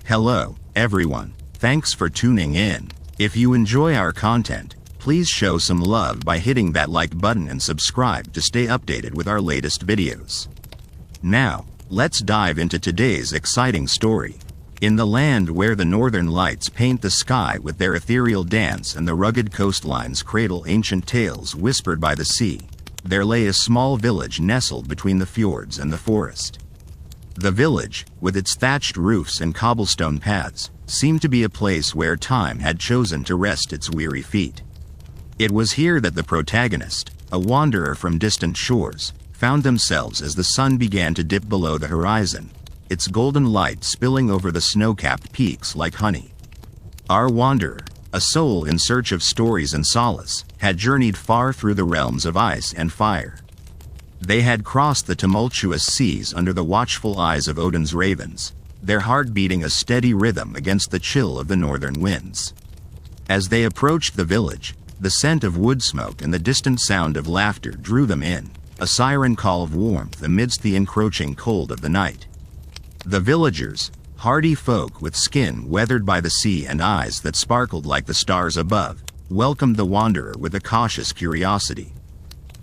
Hello, everyone. Thanks for tuning in. If you enjoy our content, please show some love by hitting that like button and subscribe to stay updated with our latest videos. Now, let's dive into today's exciting story. In the land where the northern lights paint the sky with their ethereal dance and the rugged coastlines cradle ancient tales whispered by the sea, there lay a small village nestled between the fjords and the forest. The village, with its thatched roofs and cobblestone paths, seemed to be a place where time had chosen to rest its weary feet. It was here that the protagonist, a wanderer from distant shores, found themselves as the sun began to dip below the horizon, its golden light spilling over the snow-capped peaks like honey. Our wanderer, a soul in search of stories and solace, had journeyed far through the realms of ice and fire. They had crossed the tumultuous seas under the watchful eyes of Odin's ravens, their heart beating a steady rhythm against the chill of the northern winds. As they approached the village, the scent of wood smoke and the distant sound of laughter drew them in, a siren call of warmth amidst the encroaching cold of the night. The villagers, hardy folk with skin weathered by the sea and eyes that sparkled like the stars above, welcomed the wanderer with a cautious curiosity.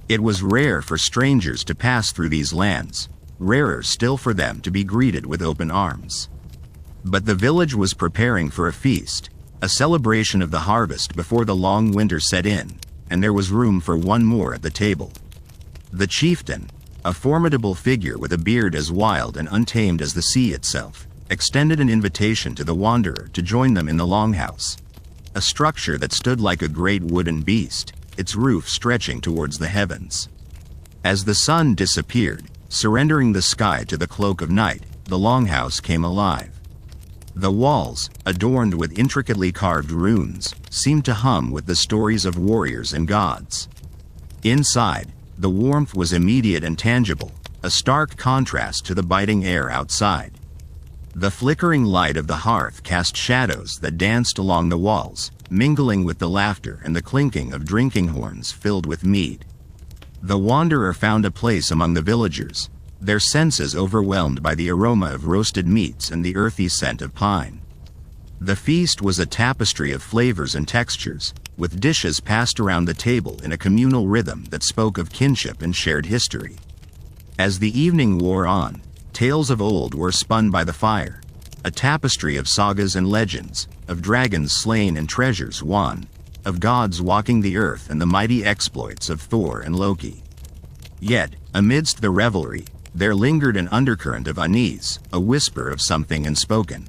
It was rare for strangers to pass through these lands, rarer still for them to be greeted with open arms. But the village was preparing for a feast, a celebration of the harvest before the long winter set in, and there was room for one more at the table. The chieftain, a formidable figure with a beard as wild and untamed as the sea itself, extended an invitation to the wanderer to join them in the Longhouse, a structure that stood like a great wooden beast, its roof stretching towards the heavens. As the sun disappeared, surrendering the sky to the cloak of night, the Longhouse came alive. The walls, adorned with intricately carved runes, seemed to hum with the stories of warriors and gods. Inside, the warmth was immediate and tangible, a stark contrast to the biting air outside. The flickering light of the hearth cast shadows that danced along the walls, mingling with the laughter and the clinking of drinking horns filled with mead. The wanderer found a place among the villagers, their senses overwhelmed by the aroma of roasted meats and the earthy scent of pine. The feast was a tapestry of flavors and textures, with dishes passed around the table in a communal rhythm that spoke of kinship and shared history. As the evening wore on, tales of old were spun by the fire, a tapestry of sagas and legends, of dragons slain and treasures won, of gods walking the earth and the mighty exploits of Thor and Loki. Yet, amidst the revelry, there lingered an undercurrent of unease, a whisper of something unspoken.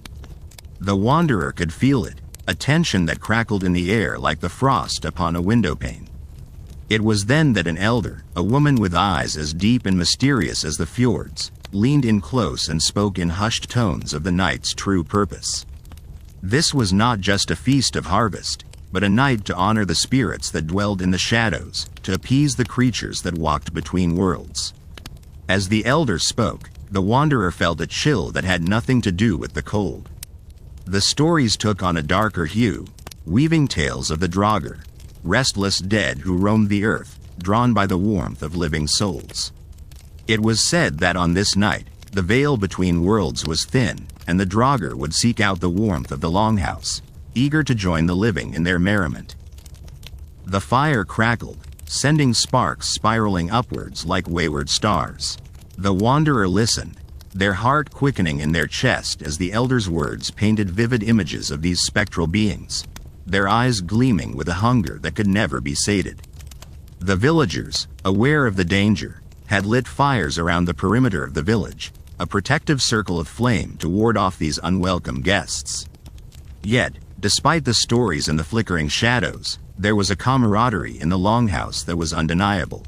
The wanderer could feel it, a tension that crackled in the air like the frost upon a windowpane. It was then that an elder, a woman with eyes as deep and mysterious as the fjords, leaned in close and spoke in hushed tones of the night's true purpose. This was not just a feast of harvest, but a night to honor the spirits that dwelled in the shadows, to appease the creatures that walked between worlds. As the elder spoke, the wanderer felt a chill that had nothing to do with the cold. The stories took on a darker hue, weaving tales of the Draugr, restless dead who roamed the earth, drawn by the warmth of living souls. It was said that on this night, the veil between worlds was thin, and the Draugr would seek out the warmth of the Longhouse, eager to join the living in their merriment. The fire crackled, sending sparks spiraling upwards like wayward stars. The wanderer listened, their heart quickening in their chest as the elder's words painted vivid images of these spectral beings, their eyes gleaming with a hunger that could never be sated. The villagers, aware of the danger, had lit fires around the perimeter of the village, a protective circle of flame to ward off these unwelcome guests. Yet, despite the stories and the flickering shadows, there was a camaraderie in the Longhouse that was undeniable.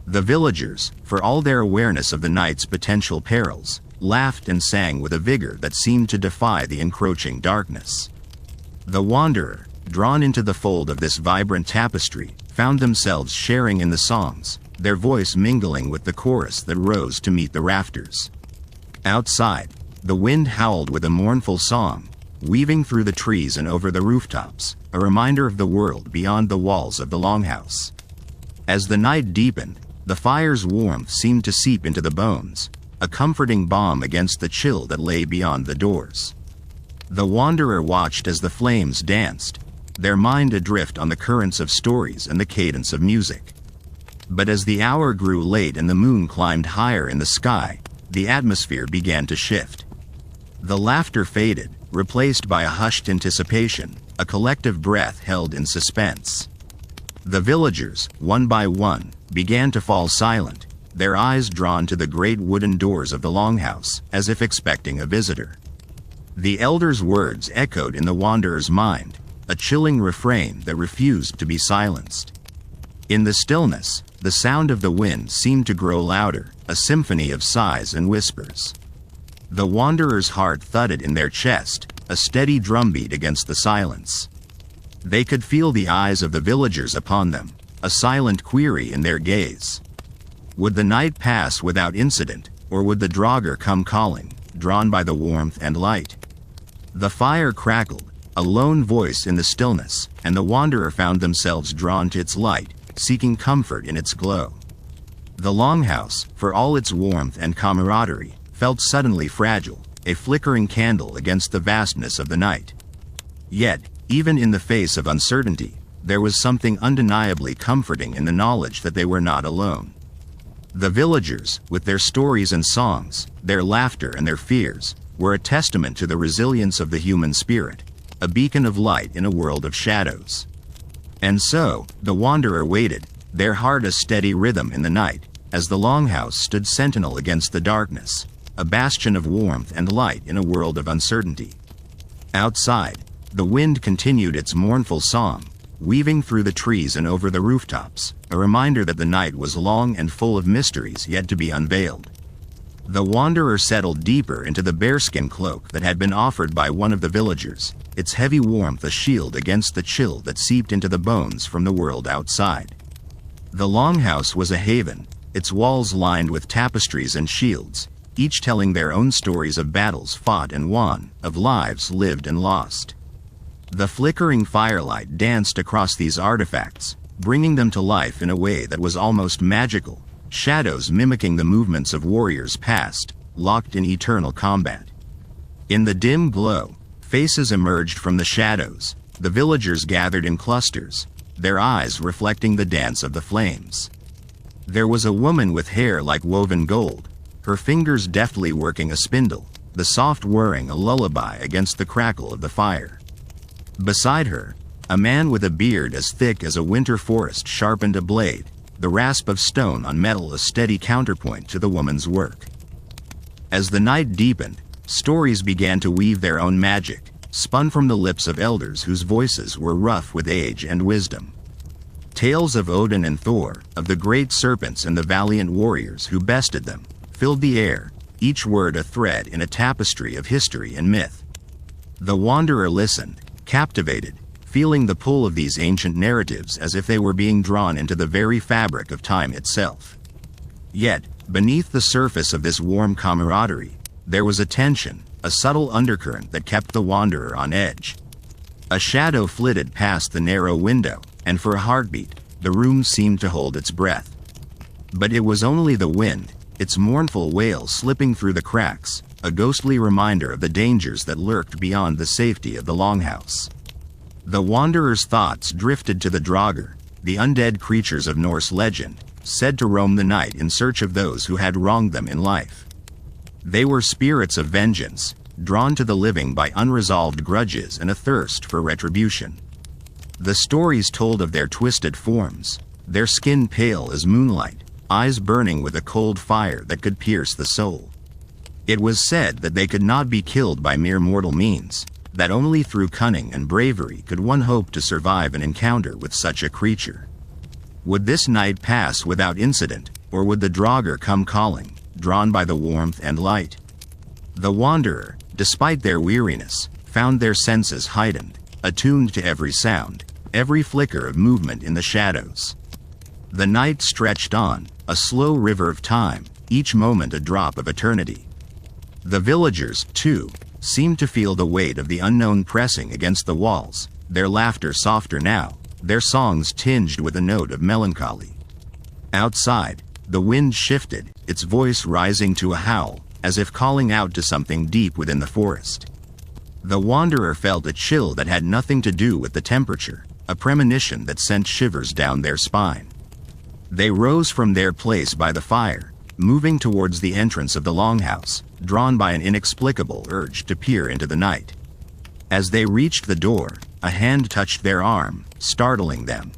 The villagers, for all their awareness of the night's potential perils, laughed and sang with a vigor that seemed to defy the encroaching darkness. The wanderer, drawn into the fold of this vibrant tapestry, found themselves sharing in the songs, their voice mingling with the chorus that rose to meet the rafters. Outside, the wind howled with a mournful song, weaving through the trees and over the rooftops, a reminder of the world beyond the walls of the Longhouse. As the night deepened, the fire's warmth seemed to seep into the bones, a comforting balm against the chill that lay beyond the doors. The wanderer watched as the flames danced, their mind adrift on the currents of stories and the cadence of music. But as the hour grew late and the moon climbed higher in the sky, the atmosphere began to shift. The laughter faded, replaced by a hushed anticipation, a collective breath held in suspense. The villagers, one by one, began to fall silent, their eyes drawn to the great wooden doors of the Longhouse, as if expecting a visitor. The elder's words echoed in the wanderer's mind, a chilling refrain that refused to be silenced. In the stillness, the sound of the wind seemed to grow louder, a symphony of sighs and whispers. The wanderer's heart thudded in their chest, a steady drumbeat against the silence. They could feel the eyes of the villagers upon them, a silent query in their gaze. Would the night pass without incident, or would the drogher come calling, drawn by the warmth and light? The fire crackled, a lone voice in the stillness, and the wanderer found themselves drawn to its light, seeking comfort in its glow. The Longhouse, for all its warmth and camaraderie, felt suddenly fragile, a flickering candle against the vastness of the night. Yet, even in the face of uncertainty, there was something undeniably comforting in the knowledge that they were not alone. The villagers, with their stories and songs, their laughter and their fears, were a testament to the resilience of the human spirit, a beacon of light in a world of shadows. And so, the wanderer waited, their heart a steady rhythm in the night, as the Longhouse stood sentinel against the darkness, a bastion of warmth and light in a world of uncertainty. Outside, the wind continued its mournful song, weaving through the trees and over the rooftops, a reminder that the night was long and full of mysteries yet to be unveiled. The wanderer settled deeper into the bearskin cloak that had been offered by one of the villagers, its heavy warmth a shield against the chill that seeped into the bones from the world outside. The Longhouse was a haven, its walls lined with tapestries and shields, each telling their own stories of battles fought and won, of lives lived and lost. The flickering firelight danced across these artifacts, bringing them to life in a way that was almost magical, shadows mimicking the movements of warriors past, locked in eternal combat. In the dim glow, faces emerged from the shadows, the villagers gathered in clusters, their eyes reflecting the dance of the flames. There was a woman with hair like woven gold, her fingers deftly working a spindle, the soft whirring a lullaby against the crackle of the fire. Beside her, a man with a beard as thick as a winter forest sharpened a blade, the rasp of stone on metal a steady counterpoint to the woman's work. As the night deepened, stories began to weave their own magic, spun from the lips of elders whose voices were rough with age and wisdom. Tales of Odin and Thor, of the great serpents and the valiant warriors who bested them, filled the air, each word a thread in a tapestry of history and myth. The wanderer listened, captivated, feeling the pull of these ancient narratives as if they were being drawn into the very fabric of time itself. Yet, beneath the surface of this warm camaraderie, there was a tension, a subtle undercurrent that kept the wanderer on edge. A shadow flitted past the narrow window, and for a heartbeat, the room seemed to hold its breath. But it was only the wind, its mournful wail slipping through the cracks, a ghostly reminder of the dangers that lurked beyond the safety of the Longhouse. The wanderer's thoughts drifted to the drogher, the undead creatures of Norse legend, said to roam the night in search of those who had wronged them in life. They were spirits of vengeance, drawn to the living by unresolved grudges and a thirst for retribution. The stories told of their twisted forms, their skin pale as moonlight, eyes burning with a cold fire that could pierce the soul. It was said that they could not be killed by mere mortal means, that only through cunning and bravery could one hope to survive an encounter with such a creature. Would this night pass without incident, or would the drogher come calling, drawn by the warmth and light? The wanderer, despite their weariness, found their senses heightened, attuned to every sound, every flicker of movement in the shadows. The night stretched on, a slow river of time, each moment a drop of eternity. The villagers, too, seemed to feel the weight of the unknown pressing against the walls, their laughter softer now, their songs tinged with a note of melancholy. Outside, the wind shifted, its voice rising to a howl, as if calling out to something deep within the forest. The wanderer felt a chill that had nothing to do with the temperature, a premonition that sent shivers down their spine. They rose from their place by the fire, moving towards the entrance of the Longhouse, drawn by an inexplicable urge to peer into the night. As they reached the door, a hand touched their arm, startling them.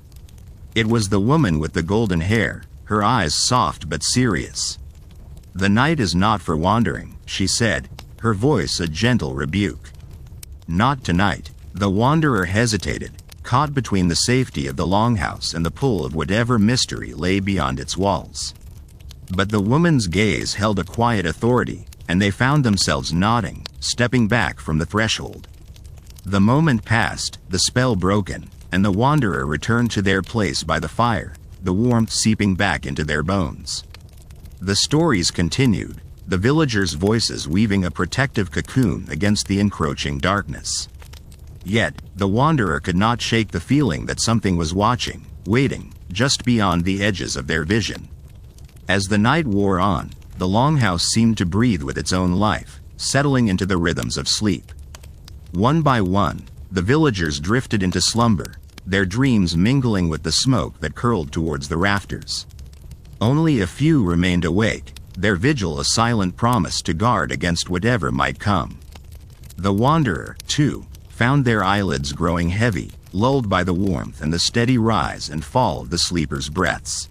It was the woman with the golden hair, her eyes soft but serious. "The night is not for wandering," she said, her voice a gentle rebuke. "Not tonight." The wanderer hesitated, caught between the safety of the Longhouse and the pull of whatever mystery lay beyond its walls. But the woman's gaze held a quiet authority, and they found themselves nodding, stepping back from the threshold. The moment passed, the spell broken, and the wanderer returned to their place by the fire, the warmth seeping back into their bones. The stories continued, the villagers' voices weaving a protective cocoon against the encroaching darkness. Yet, the wanderer could not shake the feeling that something was watching, waiting, just beyond the edges of their vision. As the night wore on, the Longhouse seemed to breathe with its own life, settling into the rhythms of sleep. One by one, the villagers drifted into slumber, their dreams mingling with the smoke that curled towards the rafters. Only a few remained awake, their vigil a silent promise to guard against whatever might come. The wanderer, too, found their eyelids growing heavy, lulled by the warmth and the steady rise and fall of the sleepers' breaths.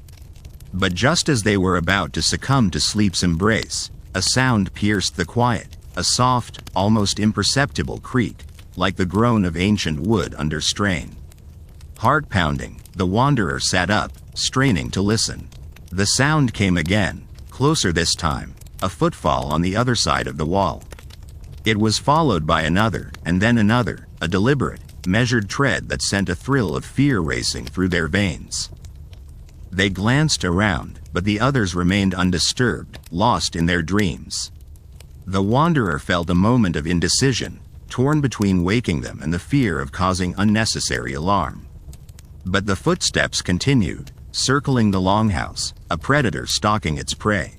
But just as they were about to succumb to sleep's embrace, a sound pierced the quiet, a soft, almost imperceptible creak, like the groan of ancient wood under strain. Heart pounding, the wanderer sat up, straining to listen. The sound came again, closer this time, a footfall on the other side of the wall. It was followed by another, and then another, a deliberate, measured tread that sent a thrill of fear racing through their veins. They glanced around, but the others remained undisturbed, lost in their dreams. The wanderer felt a moment of indecision, torn between waking them and the fear of causing unnecessary alarm. But the footsteps continued, circling the Longhouse, a predator stalking its prey.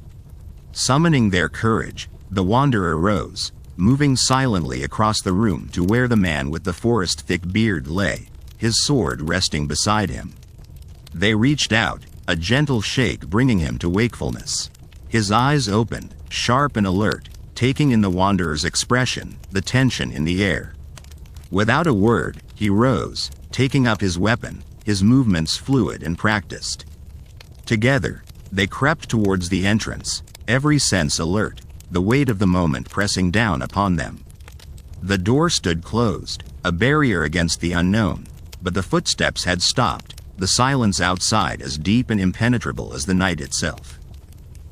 Summoning their courage, the wanderer rose, moving silently across the room to where the man with the forest-thick beard lay, his sword resting beside him. They reached out, a gentle shake bringing him to wakefulness. His eyes opened, sharp and alert, taking in the wanderer's expression, the tension in the air. Without a word, he rose, taking up his weapon, his movements fluid and practiced. Together, they crept towards the entrance, every sense alert, the weight of the moment pressing down upon them. The door stood closed, a barrier against the unknown, but the footsteps had stopped, the silence outside as deep and impenetrable as the night itself.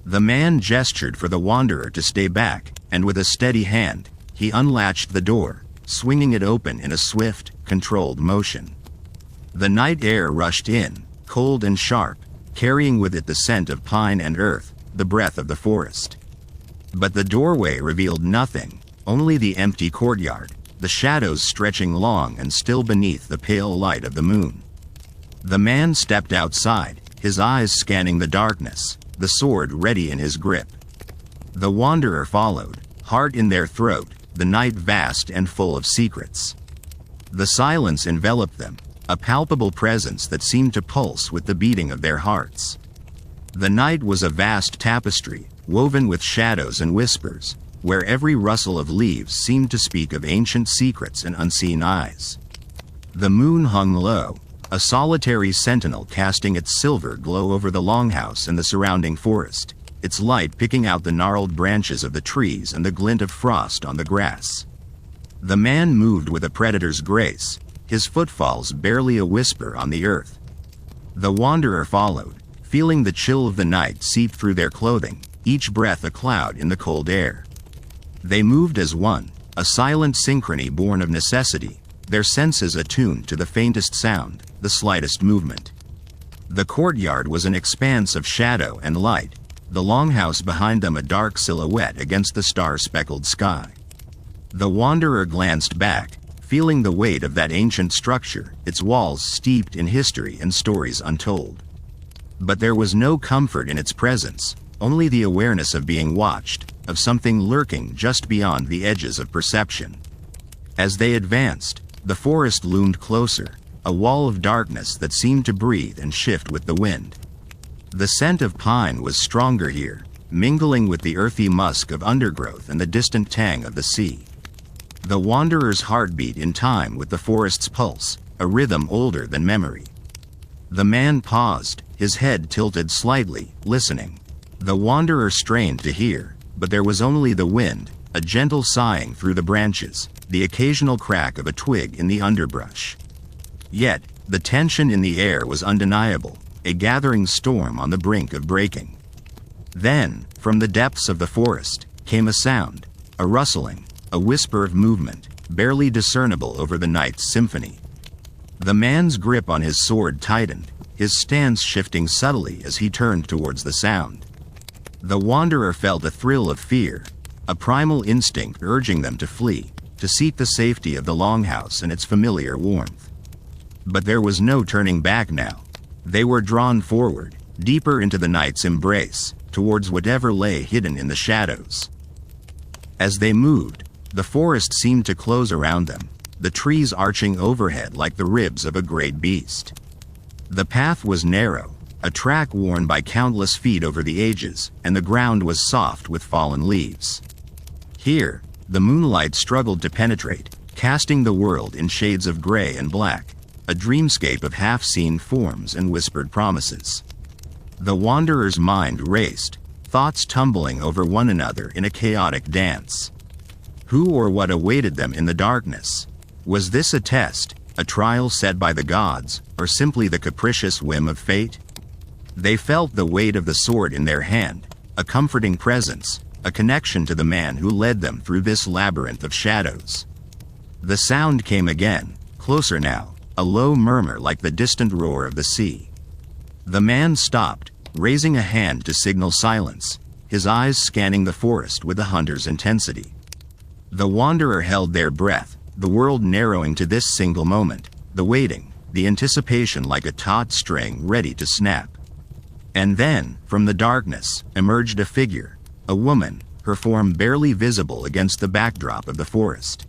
The man gestured for the wanderer to stay back, and with a steady hand, he unlatched the door, swinging it open in a swift, controlled motion. The night air rushed in, cold and sharp, carrying with it the scent of pine and earth, the breath of the forest. But the doorway revealed nothing, only the empty courtyard, the shadows stretching long and still beneath the pale light of the moon. The man stepped outside, his eyes scanning the darkness, the sword ready in his grip. The wanderer followed, heart in their throat, the night vast and full of secrets. The silence enveloped them, a palpable presence that seemed to pulse with the beating of their hearts. The night was a vast tapestry, woven with shadows and whispers, where every rustle of leaves seemed to speak of ancient secrets and unseen eyes. The moon hung low, a solitary sentinel casting its silver glow over the Longhouse and the surrounding forest, its light picking out the gnarled branches of the trees and the glint of frost on the grass. The man moved with a predator's grace, his footfalls barely a whisper on the earth. The wanderer followed, feeling the chill of the night seep through their clothing, each breath a cloud in the cold air. They moved as one, a silent synchrony born of necessity, their senses attuned to the faintest sound, the slightest movement. The courtyard was an expanse of shadow and light, the Longhouse behind them a dark silhouette against the star-speckled sky. The wanderer glanced back, feeling the weight of that ancient structure, its walls steeped in history and stories untold. But there was no comfort in its presence, only the awareness of being watched, of something lurking just beyond the edges of perception. As they advanced, the forest loomed closer, a wall of darkness that seemed to breathe and shift with the wind. The scent of pine was stronger here, mingling with the earthy musk of undergrowth and the distant tang of the sea. The wanderer's heart beat in time with the forest's pulse, a rhythm older than memory. The man paused, his head tilted slightly, listening. The wanderer strained to hear, but there was only the wind, a gentle sighing through the branches, the occasional crack of a twig in the underbrush. Yet, the tension in the air was undeniable, a gathering storm on the brink of breaking. Then, from the depths of the forest, came a sound, a rustling, a whisper of movement, barely discernible over the night's symphony. The man's grip on his sword tightened, his stance shifting subtly as he turned towards the sound. The wanderer felt a thrill of fear, a primal instinct urging them to flee, to seek the safety of the Longhouse and its familiar warmth. But there was no turning back now. They were drawn forward, deeper into the night's embrace, towards whatever lay hidden in the shadows. As they moved, the forest seemed to close around them, the trees arching overhead like the ribs of a great beast. The path was narrow, a track worn by countless feet over the ages, and the ground was soft with fallen leaves. Here, the moonlight struggled to penetrate, casting the world in shades of gray and black, a dreamscape of half-seen forms and whispered promises. The wanderer's mind raced, thoughts tumbling over one another in a chaotic dance. Who or what awaited them in the darkness? Was this a test, a trial set by the gods, or simply the capricious whim of fate? They felt the weight of the sword in their hand, a comforting presence, a connection to the man who led them through this labyrinth of shadows. The sound came again, closer now, a low murmur like the distant roar of the sea. The man stopped, raising a hand to signal silence, his eyes scanning the forest with a hunter's intensity. The wanderer held their breath, the world narrowing to this single moment, the waiting, the anticipation like a taut string ready to snap. And then, from the darkness, emerged a figure, a woman, her form barely visible against the backdrop of the forest.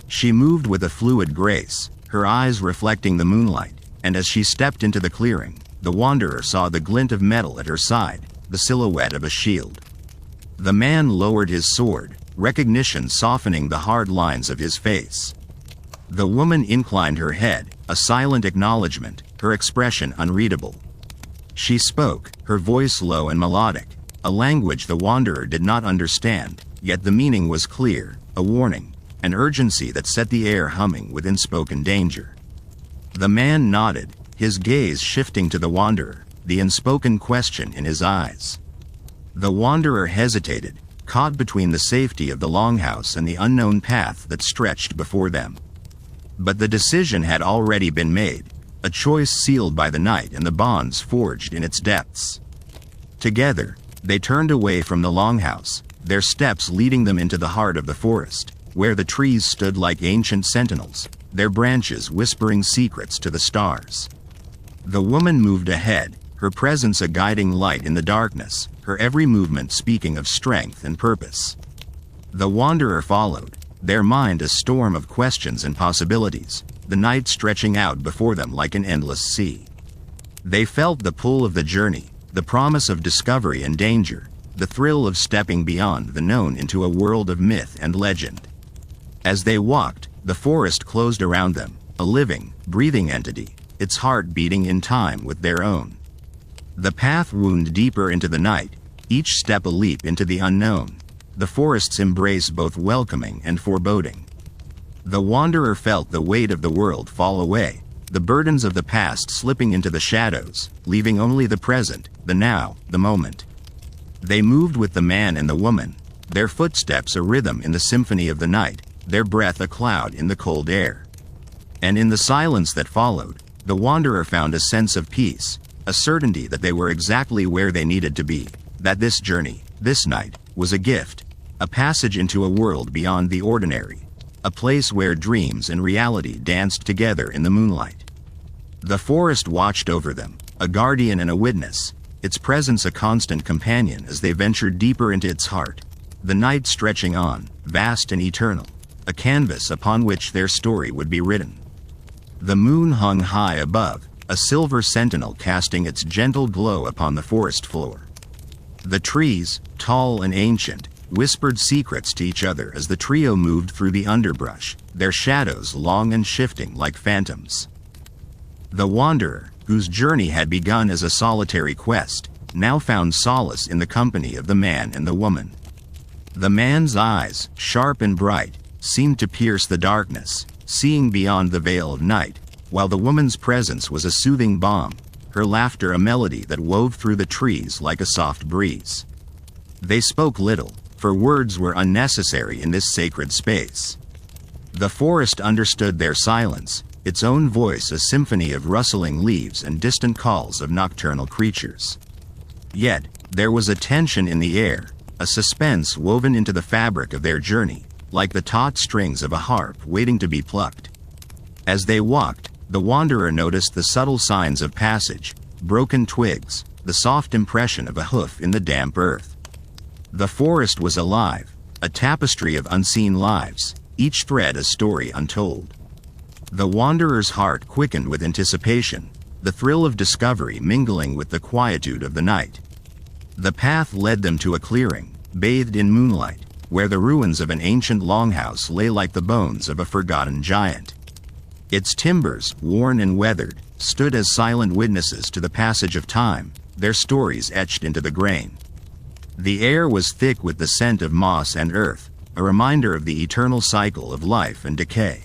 She moved with a fluid grace, her eyes reflecting the moonlight, and as she stepped into the clearing, the wanderer saw the glint of metal at her side, the silhouette of a shield. The man lowered his sword, recognition softening the hard lines of his face. The woman inclined her head, a silent acknowledgement, her expression unreadable. She spoke, her voice low and melodic, a language the wanderer did not understand, yet the meaning was clear, a warning, an urgency that set the air humming with unspoken danger. The man nodded, his gaze shifting to the wanderer, the unspoken question in his eyes. The wanderer hesitated, caught between the safety of the Longhouse and the unknown path that stretched before them. But the decision had already been made, a choice sealed by the night and the bonds forged in its depths. Together, they turned away from the Longhouse, their steps leading them into the heart of the forest, where the trees stood like ancient sentinels, their branches whispering secrets to the stars. The woman moved ahead, her presence a guiding light in the darkness, her every movement speaking of strength and purpose. The wanderer followed, their mind a storm of questions and possibilities, the night stretching out before them like an endless sea. They felt the pull of the journey, the promise of discovery and danger, the thrill of stepping beyond the known into a world of myth and legend. As they walked, the forest closed around them, a living, breathing entity, its heart beating in time with their own. The path wound deeper into the night, each step a leap into the unknown, the forest's embrace both welcoming and foreboding. The wanderer felt the weight of the world fall away, the burdens of the past slipping into the shadows, leaving only the present, the now, the moment. They moved with the man and the woman, their footsteps a rhythm in the symphony of the night, their breath a cloud in the cold air. And in the silence that followed, the wanderer found a sense of peace, a certainty that they were exactly where they needed to be, that this journey, this night, was a gift, a passage into a world beyond the ordinary, a place where dreams and reality danced together in the moonlight. The forest watched over them, a guardian and a witness, its presence a constant companion as they ventured deeper into its heart, the night stretching on, vast and eternal, a canvas upon which their story would be written. The moon hung high above, a silver sentinel casting its gentle glow upon the forest floor. The trees, tall and ancient, whispered secrets to each other as the trio moved through the underbrush, their shadows long and shifting like phantoms. The wanderer, whose journey had begun as a solitary quest, now found solace in the company of the man and the woman. The man's eyes, sharp and bright, seemed to pierce the darkness, seeing beyond the veil of night, while the woman's presence was a soothing balm, her laughter a melody that wove through the trees like a soft breeze. They spoke little, for words were unnecessary in this sacred space. The forest understood their silence, its own voice a symphony of rustling leaves and distant calls of nocturnal creatures. Yet, there was a tension in the air, a suspense woven into the fabric of their journey, like the taut strings of a harp waiting to be plucked. As they walked, the wanderer noticed the subtle signs of passage, broken twigs, the soft impression of a hoof in the damp earth. The forest was alive, a tapestry of unseen lives, each thread a story untold. The wanderer's heart quickened with anticipation, the thrill of discovery mingling with the quietude of the night. The path led them to a clearing, bathed in moonlight, where the ruins of an ancient longhouse lay like the bones of a forgotten giant. Its timbers, worn and weathered, stood as silent witnesses to the passage of time, their stories etched into the grain. The air was thick with the scent of moss and earth, a reminder of the eternal cycle of life and decay.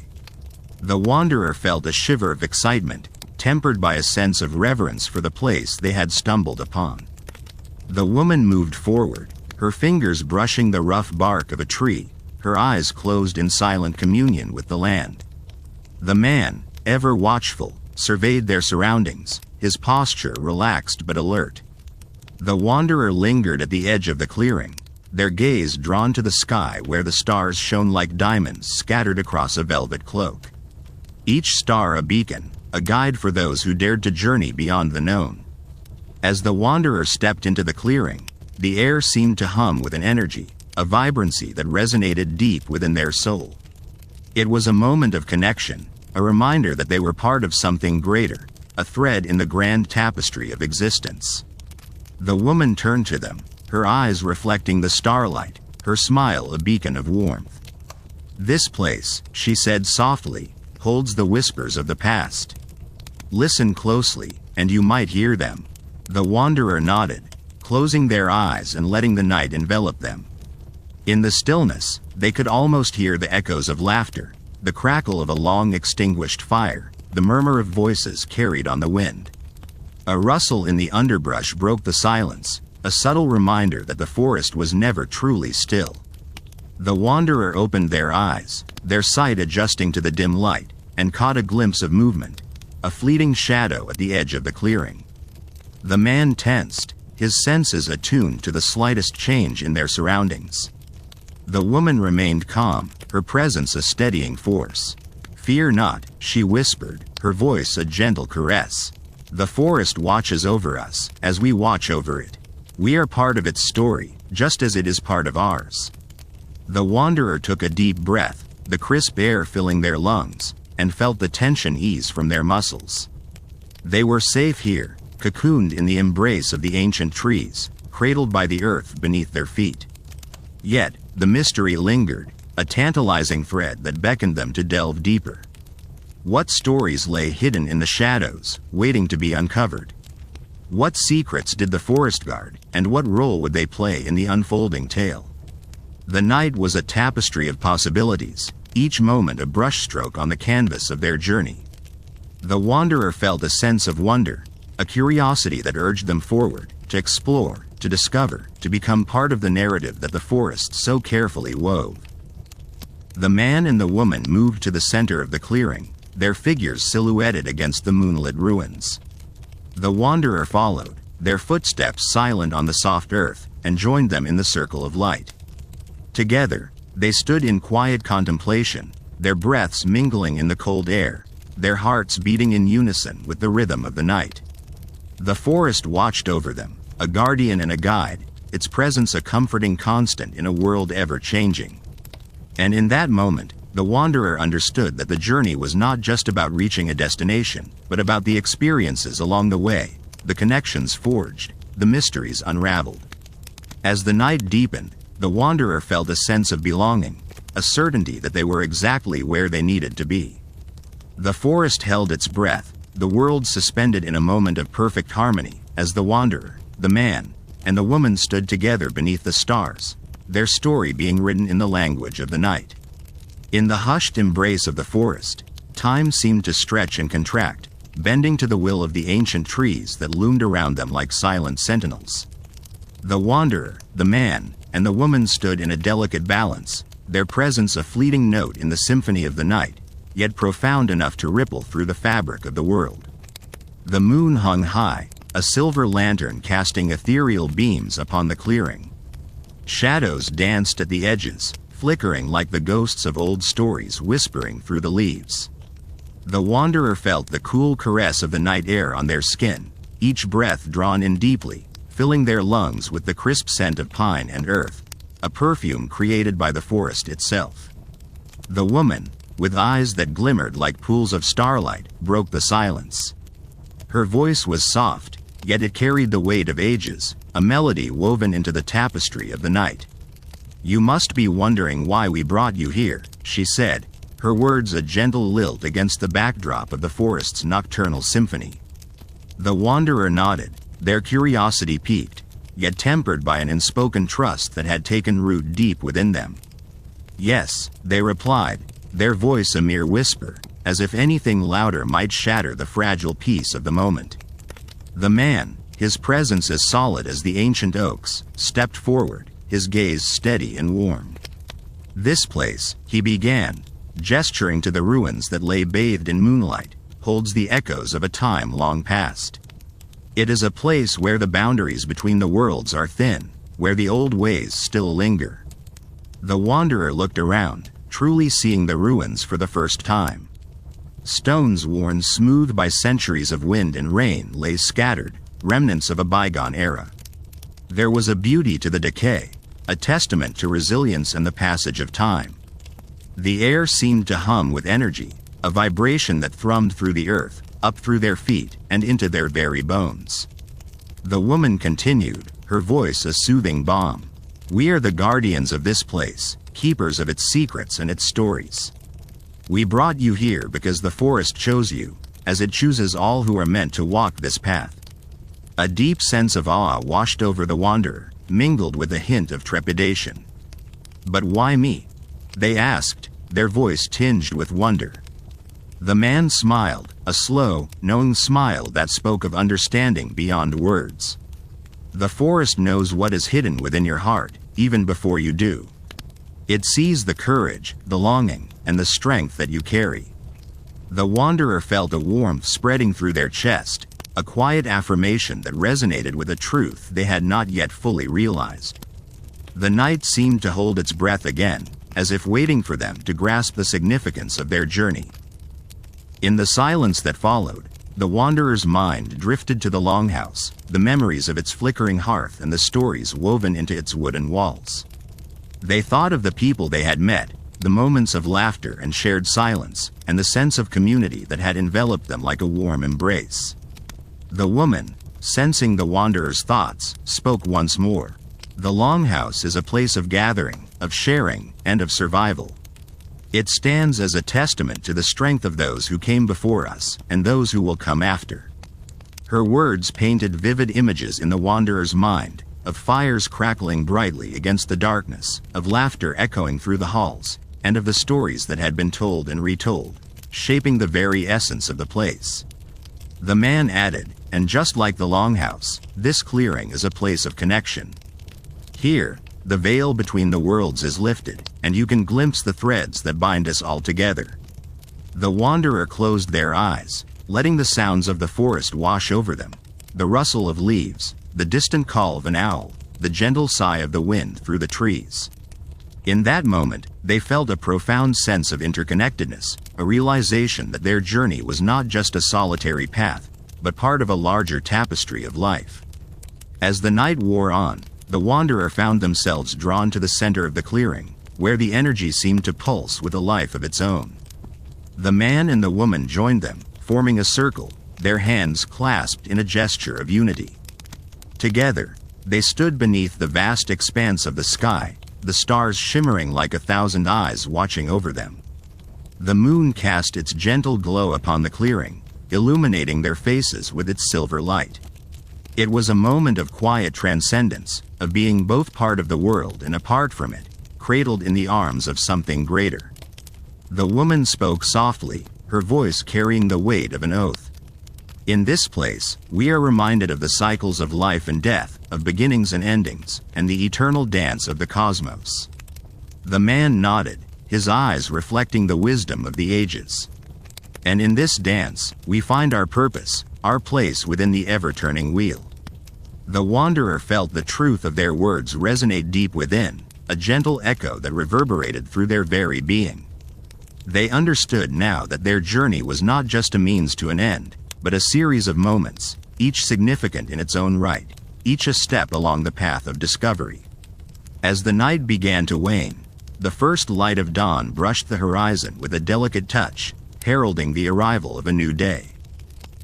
The wanderer felt a shiver of excitement, tempered by a sense of reverence for the place they had stumbled upon. The woman moved forward, her fingers brushing the rough bark of a tree, her eyes closed in silent communion with the land. The man, ever watchful, surveyed their surroundings, his posture relaxed but alert. The wanderer lingered at the edge of the clearing, their gaze drawn to the sky where the stars shone like diamonds scattered across a velvet cloak. Each star a beacon, a guide for those who dared to journey beyond the known. As the wanderer stepped into the clearing, the air seemed to hum with an energy, a vibrancy that resonated deep within their soul. It was a moment of connection, a reminder that they were part of something greater, a thread in the grand tapestry of existence. The woman turned to them, her eyes reflecting the starlight, her smile a beacon of warmth. "This place," she said softly, "holds the whispers of the past. Listen closely, and you might hear them." The wanderer nodded, closing their eyes and letting the night envelop them. In the stillness, they could almost hear the echoes of laughter, the crackle of a long-extinguished fire, the murmur of voices carried on the wind. A rustle in the underbrush broke the silence, a subtle reminder that the forest was never truly still. The wanderer opened their eyes, their sight adjusting to the dim light, and caught a glimpse of movement, a fleeting shadow at the edge of the clearing. The man tensed, his senses attuned to the slightest change in their surroundings. The woman remained calm, her presence a steadying force. "Fear not," she whispered, her voice a gentle caress. "The forest watches over us, as we watch over it. We are part of its story, just as it is part of ours." The wanderer took a deep breath, the crisp air filling their lungs, and felt the tension ease from their muscles. They were safe here, cocooned in the embrace of the ancient trees, cradled by the earth beneath their feet. Yet, the mystery lingered, a tantalizing thread that beckoned them to delve deeper. What stories lay hidden in the shadows, waiting to be uncovered? What secrets did the forest guard, and what role would they play in the unfolding tale? The night was a tapestry of possibilities, each moment a brushstroke on the canvas of their journey. The wanderer felt a sense of wonder, a curiosity that urged them forward, to explore, to discover, to become part of the narrative that the forest so carefully wove. The man and the woman moved to the center of the clearing, their figures silhouetted against the moonlit ruins. The wanderer followed, their footsteps silent on the soft earth, and joined them in the circle of light. Together, they stood in quiet contemplation, their breaths mingling in the cold air, their hearts beating in unison with the rhythm of the night. The forest watched over them, a guardian and a guide, its presence a comforting constant in a world ever changing. And in that moment, The wanderer understood that the journey was not just about reaching a destination, but about the experiences along the way, the connections forged, the mysteries unraveled. As the night deepened, the wanderer felt a sense of belonging, a certainty that they were exactly where they needed to be. The forest held its breath, the world suspended in a moment of perfect harmony, as the wanderer, the man, and the woman stood together beneath the stars, their story being written in the language of the night. In the hushed embrace of the forest, time seemed to stretch and contract, bending to the will of the ancient trees that loomed around them like silent sentinels. The wanderer, the man, and the woman stood in a delicate balance, their presence a fleeting note in the symphony of the night, yet profound enough to ripple through the fabric of the world. The moon hung high, a silver lantern casting ethereal beams upon the clearing. Shadows danced at the edges, flickering like the ghosts of old stories whispering through the leaves. The wanderer felt the cool caress of the night air on their skin, each breath drawn in deeply, filling their lungs with the crisp scent of pine and earth, a perfume created by the forest itself. The woman, with eyes that glimmered like pools of starlight, broke the silence. Her voice was soft, yet it carried the weight of ages, a melody woven into the tapestry of the night. "You must be wondering why we brought you here," she said, her words a gentle lilt against the backdrop of the forest's nocturnal symphony. The wanderer nodded, their curiosity piqued, yet tempered by an unspoken trust that had taken root deep within them. "Yes," they replied, their voice a mere whisper, as if anything louder might shatter the fragile peace of the moment. The man, his presence as solid as the ancient oaks, stepped forward, his gaze steady and warm. "This place," he began, gesturing to the ruins that lay bathed in moonlight, "holds the echoes of a time long past. It is a place where the boundaries between the worlds are thin, where the old ways still linger." The wanderer looked around, truly seeing the ruins for the first time. Stones worn smooth by centuries of wind and rain lay scattered, remnants of a bygone era. There was a beauty to the decay, a testament to resilience and the passage of time. The air seemed to hum with energy, a vibration that thrummed through the earth, up through their feet, and into their very bones. The woman continued, her voice a soothing balm. "We are the guardians of this place, keepers of its secrets and its stories. We brought you here because the forest chose you, as it chooses all who are meant to walk this path." A deep sense of awe washed over the wanderer, mingled with a hint of trepidation. "But why me?" they asked, their voice tinged with wonder. The man smiled, a slow, knowing smile that spoke of understanding beyond words. "The forest knows what is hidden within your heart, even before you do. It sees the courage, the longing, and the strength that you carry." The wanderer felt a warmth spreading through their chest, a quiet affirmation that resonated with a truth they had not yet fully realized. The night seemed to hold its breath again, as if waiting for them to grasp the significance of their journey. In the silence that followed, the wanderer's mind drifted to the Longhouse, the memories of its flickering hearth and the stories woven into its wooden walls. They thought of the people they had met, the moments of laughter and shared silence, and the sense of community that had enveloped them like a warm embrace. The woman, sensing the wanderer's thoughts, spoke once more. "The Longhouse is a place of gathering, of sharing, and of survival. It stands as a testament to the strength of those who came before us, and those who will come after." Her words painted vivid images in the wanderer's mind, of fires crackling brightly against the darkness, of laughter echoing through the halls, and of the stories that had been told and retold, shaping the very essence of the place. The man added, "And just like the Longhouse, this clearing is a place of connection. Here, the veil between the worlds is lifted, and you can glimpse the threads that bind us all together." The wanderer closed their eyes, letting the sounds of the forest wash over them, the rustle of leaves, the distant call of an owl, the gentle sigh of the wind through the trees. In that moment, they felt a profound sense of interconnectedness, a realization that their journey was not just a solitary path, but part of a larger tapestry of life. As the night wore on, the wanderer found themselves drawn to the center of the clearing, where the energy seemed to pulse with a life of its own. The man and the woman joined them, forming a circle, their hands clasped in a gesture of unity. Together, they stood beneath the vast expanse of the sky, the stars shimmering like 1,000 eyes watching over them. The moon cast its gentle glow upon the clearing, illuminating their faces with its silver light. It was a moment of quiet transcendence, of being both part of the world and apart from it, cradled in the arms of something greater. The woman spoke softly, her voice carrying the weight of an oath. In this place, we are reminded of the cycles of life and death, of beginnings and endings, and the eternal dance of the cosmos. The man nodded, his eyes reflecting the wisdom of the ages. And in this dance, we find our purpose, our place within the ever-turning wheel. The wanderer felt the truth of their words resonate deep within, a gentle echo that reverberated through their very being. They understood now that their journey was not just a means to an end, but a series of moments, each significant in its own right, each a step along the path of discovery. As the night began to wane, the first light of dawn brushed the horizon with a delicate touch, heralding the arrival of a new day.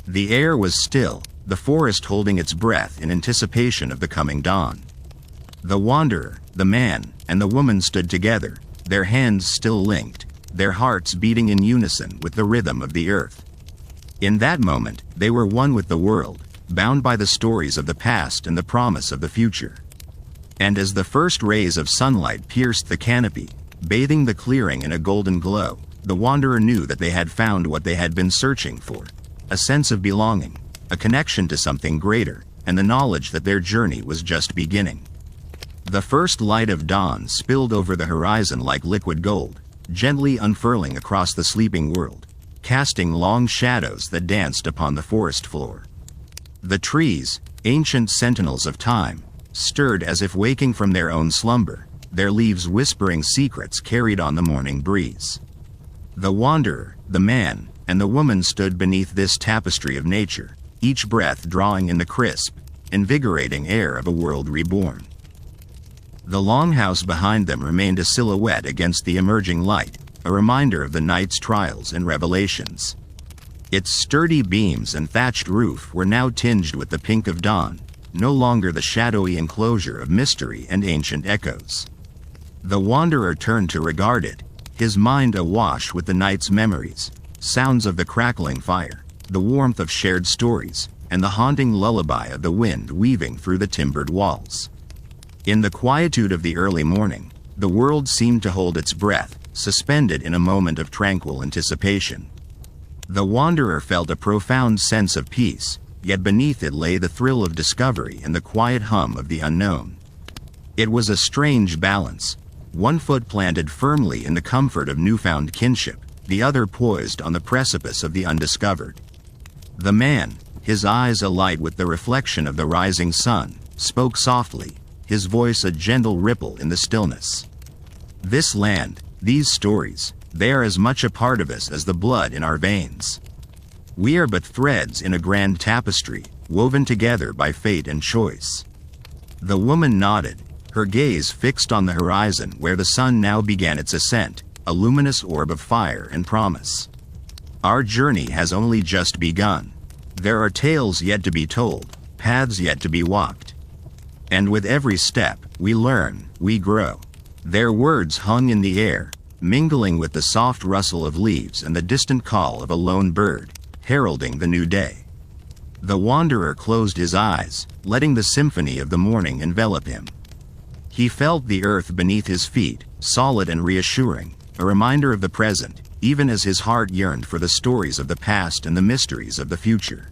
The air was still, the forest holding its breath in anticipation of the coming dawn. The wanderer, the man, and the woman stood together, their hands still linked, their hearts beating in unison with the rhythm of the earth. In that moment, they were one with the world, bound by the stories of the past and the promise of the future. And as the first rays of sunlight pierced the canopy, bathing the clearing in a golden glow, the wanderer knew that they had found what they had been searching for, a sense of belonging, a connection to something greater, and the knowledge that their journey was just beginning. The first light of dawn spilled over the horizon like liquid gold, gently unfurling across the sleeping world, casting long shadows that danced upon the forest floor. The trees, ancient sentinels of time, stirred as if waking from their own slumber, their leaves whispering secrets carried on the morning breeze. The wanderer, the man, and the woman stood beneath this tapestry of nature, each breath drawing in the crisp, invigorating air of a world reborn. The longhouse behind them remained a silhouette against the emerging light, a reminder of the night's trials and revelations. Its sturdy beams and thatched roof were now tinged with the pink of dawn, no longer the shadowy enclosure of mystery and ancient echoes. The wanderer turned to regard it, his mind awash with the night's memories, sounds of the crackling fire, the warmth of shared stories, and the haunting lullaby of the wind weaving through the timbered walls. In the quietude of the early morning, the world seemed to hold its breath, suspended in a moment of tranquil anticipation. The wanderer felt a profound sense of peace, yet beneath it lay the thrill of discovery and the quiet hum of the unknown. It was a strange balance, one foot planted firmly in the comfort of newfound kinship, the other poised on the precipice of the undiscovered. The man, his eyes alight with the reflection of the rising sun, spoke softly, his voice a gentle ripple in the stillness. This land, these stories, they are as much a part of us as the blood in our veins. We are but threads in a grand tapestry, woven together by fate and choice. The woman nodded, her gaze fixed on the horizon where the sun now began its ascent, a luminous orb of fire and promise. Our journey has only just begun. There are tales yet to be told, paths yet to be walked. And with every step, we learn, we grow. Their words hung in the air, mingling with the soft rustle of leaves and the distant call of a lone bird, heralding the new day. The wanderer closed his eyes, letting the symphony of the morning envelop him. He felt the earth beneath his feet, solid and reassuring, a reminder of the present, even as his heart yearned for the stories of the past and the mysteries of the future.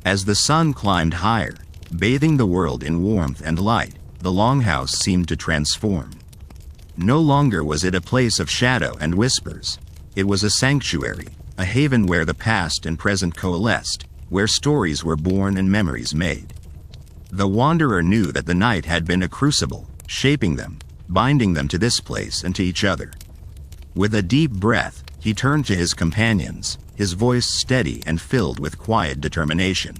As the sun climbed higher, bathing the world in warmth and light, the longhouse seemed to transform. No longer was it a place of shadow and whispers. It was a sanctuary, a haven where the past and present coalesced, where stories were born and memories made. The wanderer knew that the night had been a crucible, shaping them, binding them to this place and to each other. With a deep breath, he turned to his companions, his voice steady and filled with quiet determination.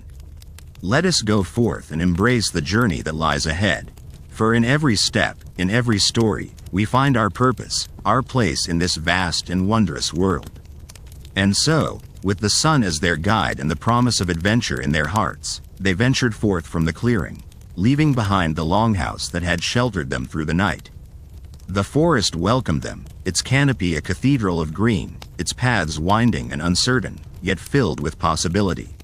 Let us go forth and embrace the journey that lies ahead. For in every step, in every story, we find our purpose, our place in this vast and wondrous world. And so, with the sun as their guide and the promise of adventure in their hearts, they ventured forth from the clearing, leaving behind the longhouse that had sheltered them through the night. The forest welcomed them, its canopy a cathedral of green, its paths winding and uncertain, yet filled with possibility.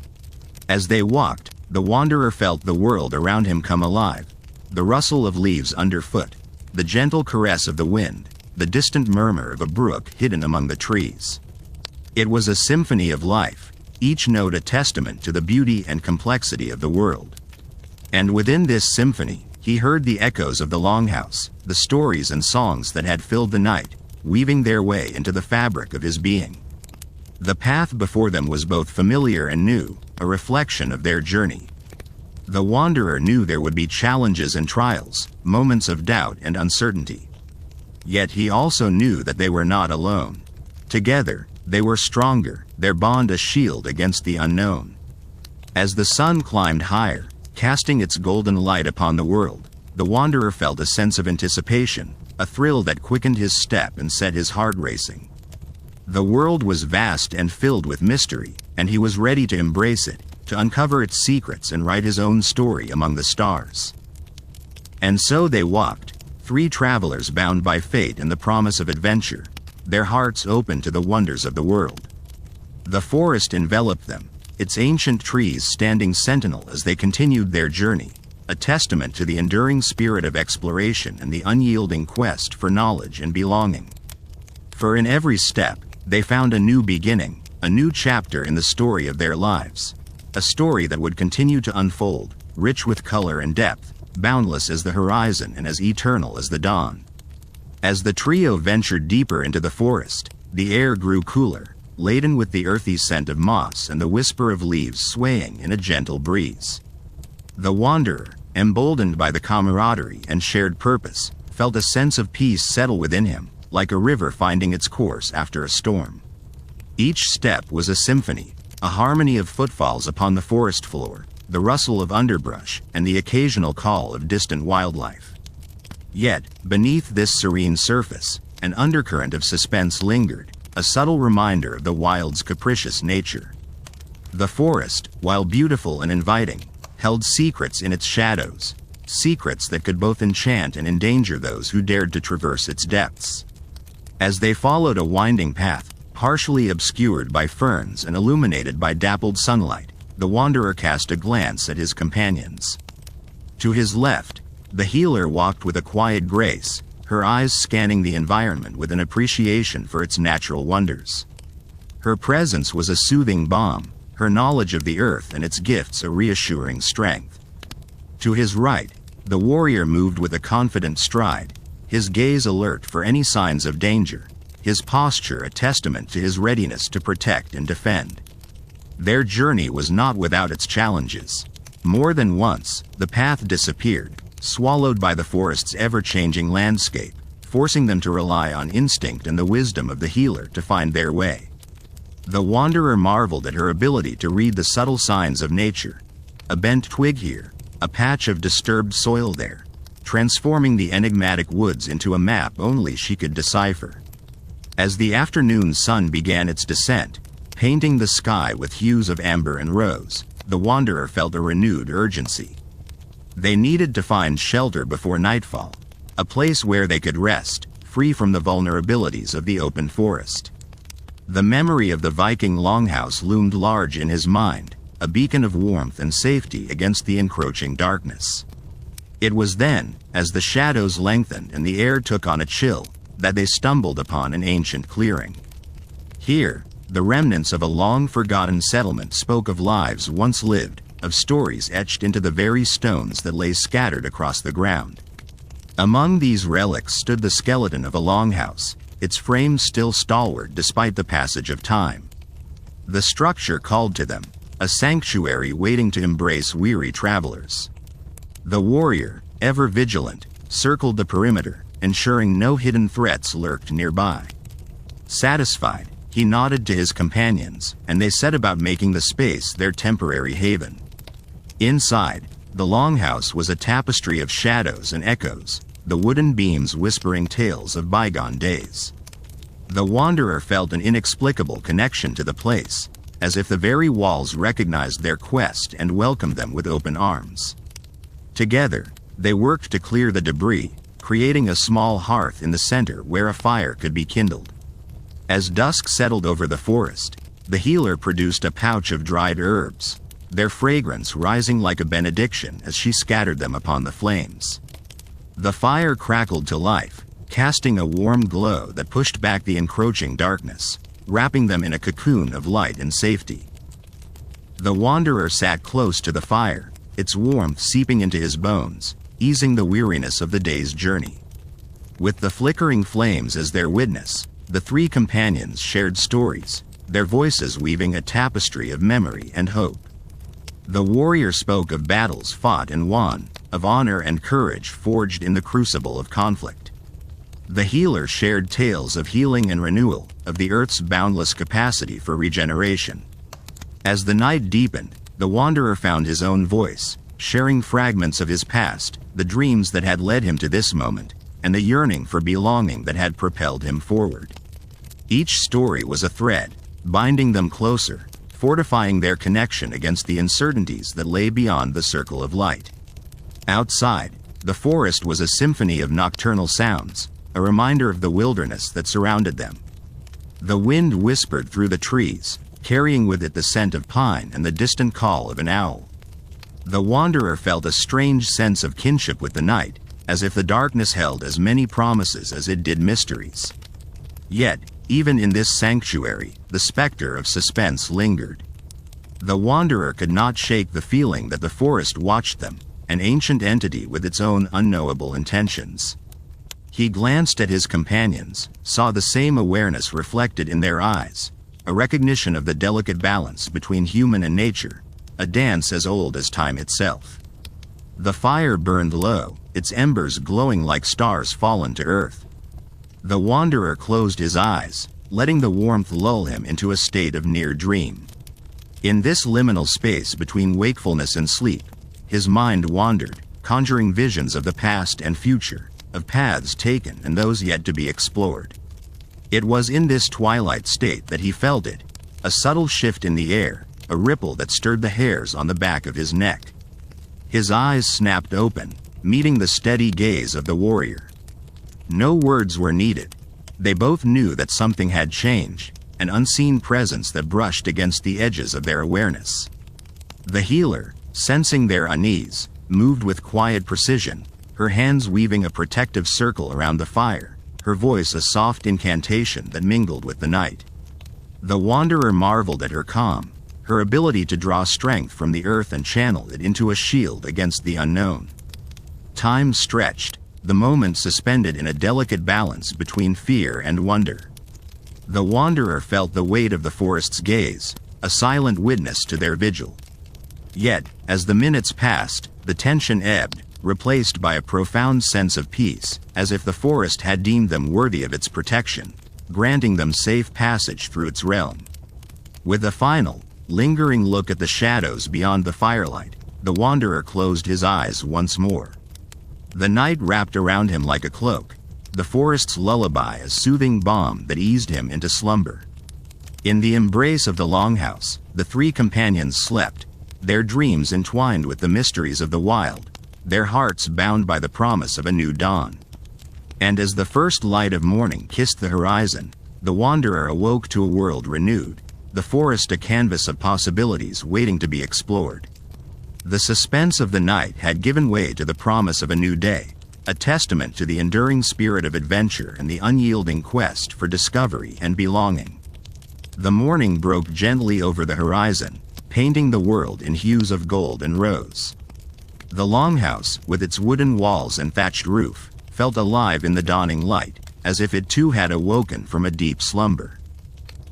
As they walked, the wanderer felt the world around him come alive, the rustle of leaves underfoot, the gentle caress of the wind, the distant murmur of a brook hidden among the trees. It was a symphony of life, each note a testament to the beauty and complexity of the world. And within this symphony, he heard the echoes of the longhouse, the stories and songs that had filled the night, weaving their way into the fabric of his being. The path before them was both familiar and new, a reflection of their journey. The wanderer knew there would be challenges and trials, moments of doubt and uncertainty. Yet he also knew that they were not alone. Together, they were stronger, their bond a shield against the unknown. As the sun climbed higher, casting its golden light upon the world, the wanderer felt a sense of anticipation, a thrill that quickened his step and set his heart racing. The world was vast and filled with mystery, and he was ready to embrace it, to uncover its secrets and write his own story among the stars. And so they walked, three travelers bound by fate and the promise of adventure, their hearts open to the wonders of the world. The forest enveloped them, its ancient trees standing sentinel as they continued their journey, a testament to the enduring spirit of exploration and the unyielding quest for knowledge and belonging. For in every step, they found a new beginning, a new chapter in the story of their lives, a story that would continue to unfold, rich with color and depth, boundless as the horizon and as eternal as the dawn. As the trio ventured deeper into the forest, the air grew cooler, laden with the earthy scent of moss and the whisper of leaves swaying in a gentle breeze. The wanderer, emboldened by the camaraderie and shared purpose, felt a sense of peace settle within him, like a river finding its course after a storm. Each step was a symphony, a harmony of footfalls upon the forest floor, the rustle of underbrush, and the occasional call of distant wildlife. Yet, beneath this serene surface, an undercurrent of suspense lingered, a subtle reminder of the wild's capricious nature. The forest, while beautiful and inviting, held secrets in its shadows, secrets that could both enchant and endanger those who dared to traverse its depths. As they followed a winding path, partially obscured by ferns and illuminated by dappled sunlight, the wanderer cast a glance at his companions. To his left, the healer walked with a quiet grace, her eyes scanning the environment with an appreciation for its natural wonders. Her presence was a soothing balm, her knowledge of the earth and its gifts a reassuring strength. To his right, the warrior moved with a confident stride, his gaze alert for any signs of danger, his posture a testament to his readiness to protect and defend. Their journey was not without its challenges. More than once, the path disappeared, swallowed by the forest's ever-changing landscape, forcing them to rely on instinct and the wisdom of the healer to find their way. The wanderer marveled at her ability to read the subtle signs of nature, a bent twig here, a patch of disturbed soil there, transforming the enigmatic woods into a map only she could decipher. As the afternoon sun began its descent, painting the sky with hues of amber and rose, the wanderer felt a renewed urgency. They needed to find shelter before nightfall, a place where they could rest, free from the vulnerabilities of the open forest. The memory of the Viking longhouse loomed large in his mind, a beacon of warmth and safety against the encroaching darkness. It was then, as the shadows lengthened and the air took on a chill, that they stumbled upon an ancient clearing. Here, the remnants of a long-forgotten settlement spoke of lives once lived, of stories etched into the very stones that lay scattered across the ground. Among these relics stood the skeleton of a longhouse, its frame still stalwart despite the passage of time. The structure called to them, a sanctuary waiting to embrace weary travelers. The warrior, ever vigilant, circled the perimeter, ensuring no hidden threats lurked nearby. Satisfied, he nodded to his companions, and they set about making the space their temporary haven. Inside, the longhouse was a tapestry of shadows and echoes, the wooden beams whispering tales of bygone days. The wanderer felt an inexplicable connection to the place, as if the very walls recognized their quest and welcomed them with open arms. Together, they worked to clear the debris, creating a small hearth in the center where a fire could be kindled. As dusk settled over the forest, the healer produced a pouch of dried herbs, their fragrance rising like a benediction as she scattered them upon the flames. The fire crackled to life, casting a warm glow that pushed back the encroaching darkness, wrapping them in a cocoon of light and safety. The wanderer sat close to the fire, its warmth seeping into his bones, easing the weariness of the day's journey. With the flickering flames as their witness, the three companions shared stories, their voices weaving a tapestry of memory and hope. The warrior spoke of battles fought and won, of honor and courage forged in the crucible of conflict. The healer shared tales of healing and renewal, of the earth's boundless capacity for regeneration. As the night deepened, the wanderer found his own voice, sharing fragments of his past, the dreams that had led him to this moment, and the yearning for belonging that had propelled him forward. Each story was a thread, binding them closer, fortifying their connection against the uncertainties that lay beyond the circle of light. Outside, the forest was a symphony of nocturnal sounds, a reminder of the wilderness that surrounded them. The wind whispered through the trees, carrying with it the scent of pine and the distant call of an owl. The wanderer felt a strange sense of kinship with the night, as if the darkness held as many promises as it did mysteries. Yet, even in this sanctuary, the specter of suspense lingered. The wanderer could not shake the feeling that the forest watched them, an ancient entity with its own unknowable intentions. He glanced at his companions, saw the same awareness reflected in their eyes, a recognition of the delicate balance between human and nature, a dance as old as time itself. The fire burned low, its embers glowing like stars fallen to earth. The wanderer closed his eyes, letting the warmth lull him into a state of near dream. In this liminal space between wakefulness and sleep, his mind wandered, conjuring visions of the past and future, of paths taken and those yet to be explored. It was in this twilight state that he felt it, a subtle shift in the air, a ripple that stirred the hairs on the back of his neck. His eyes snapped open, meeting the steady gaze of the warrior. No words were needed. They both knew that something had changed, an unseen presence that brushed against the edges of their awareness. The healer, sensing their unease, moved with quiet precision, her hands weaving a protective circle around the fire, her voice a soft incantation that mingled with the night. The wanderer marveled at her calm, her ability to draw strength from the earth and channel it into a shield against the unknown. Time stretched, the moment suspended in a delicate balance between fear and wonder. The wanderer felt the weight of the forest's gaze, a silent witness to their vigil. Yet, as the minutes passed, the tension ebbed, replaced by a profound sense of peace, as if the forest had deemed them worthy of its protection, granting them safe passage through its realm. With a final, lingering look at the shadows beyond the firelight, the wanderer closed his eyes once more. The night wrapped around him like a cloak, the forest's lullaby a soothing balm that eased him into slumber. In the embrace of the Longhouse, the three companions slept, their dreams entwined with the mysteries of the wild, their hearts bound by the promise of a new dawn. And as the first light of morning kissed the horizon, the wanderer awoke to a world renewed, the forest a canvas of possibilities waiting to be explored. The suspense of the night had given way to the promise of a new day, a testament to the enduring spirit of adventure and the unyielding quest for discovery and belonging. The morning broke gently over the horizon, painting the world in hues of gold and rose. The Longhouse, with its wooden walls and thatched roof, felt alive in the dawning light, as if it too had awoken from a deep slumber.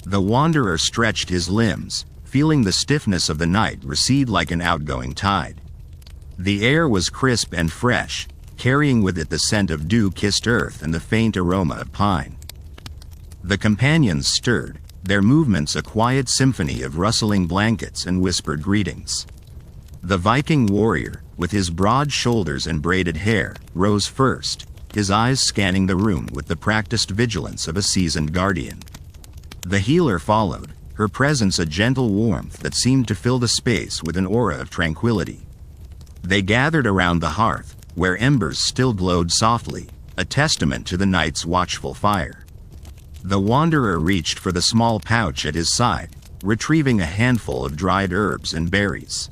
The wanderer stretched his limbs, feeling the stiffness of the night recede like an outgoing tide. The air was crisp and fresh, carrying with it the scent of dew-kissed earth and the faint aroma of pine. The companions stirred, their movements a quiet symphony of rustling blankets and whispered greetings. The Viking warrior, with his broad shoulders and braided hair, rose first, his eyes scanning the room with the practiced vigilance of a seasoned guardian. The healer followed, her presence a gentle warmth that seemed to fill the space with an aura of tranquility. They gathered around the hearth, where embers still glowed softly, a testament to the night's watchful fire. The wanderer reached for the small pouch at his side, retrieving a handful of dried herbs and berries.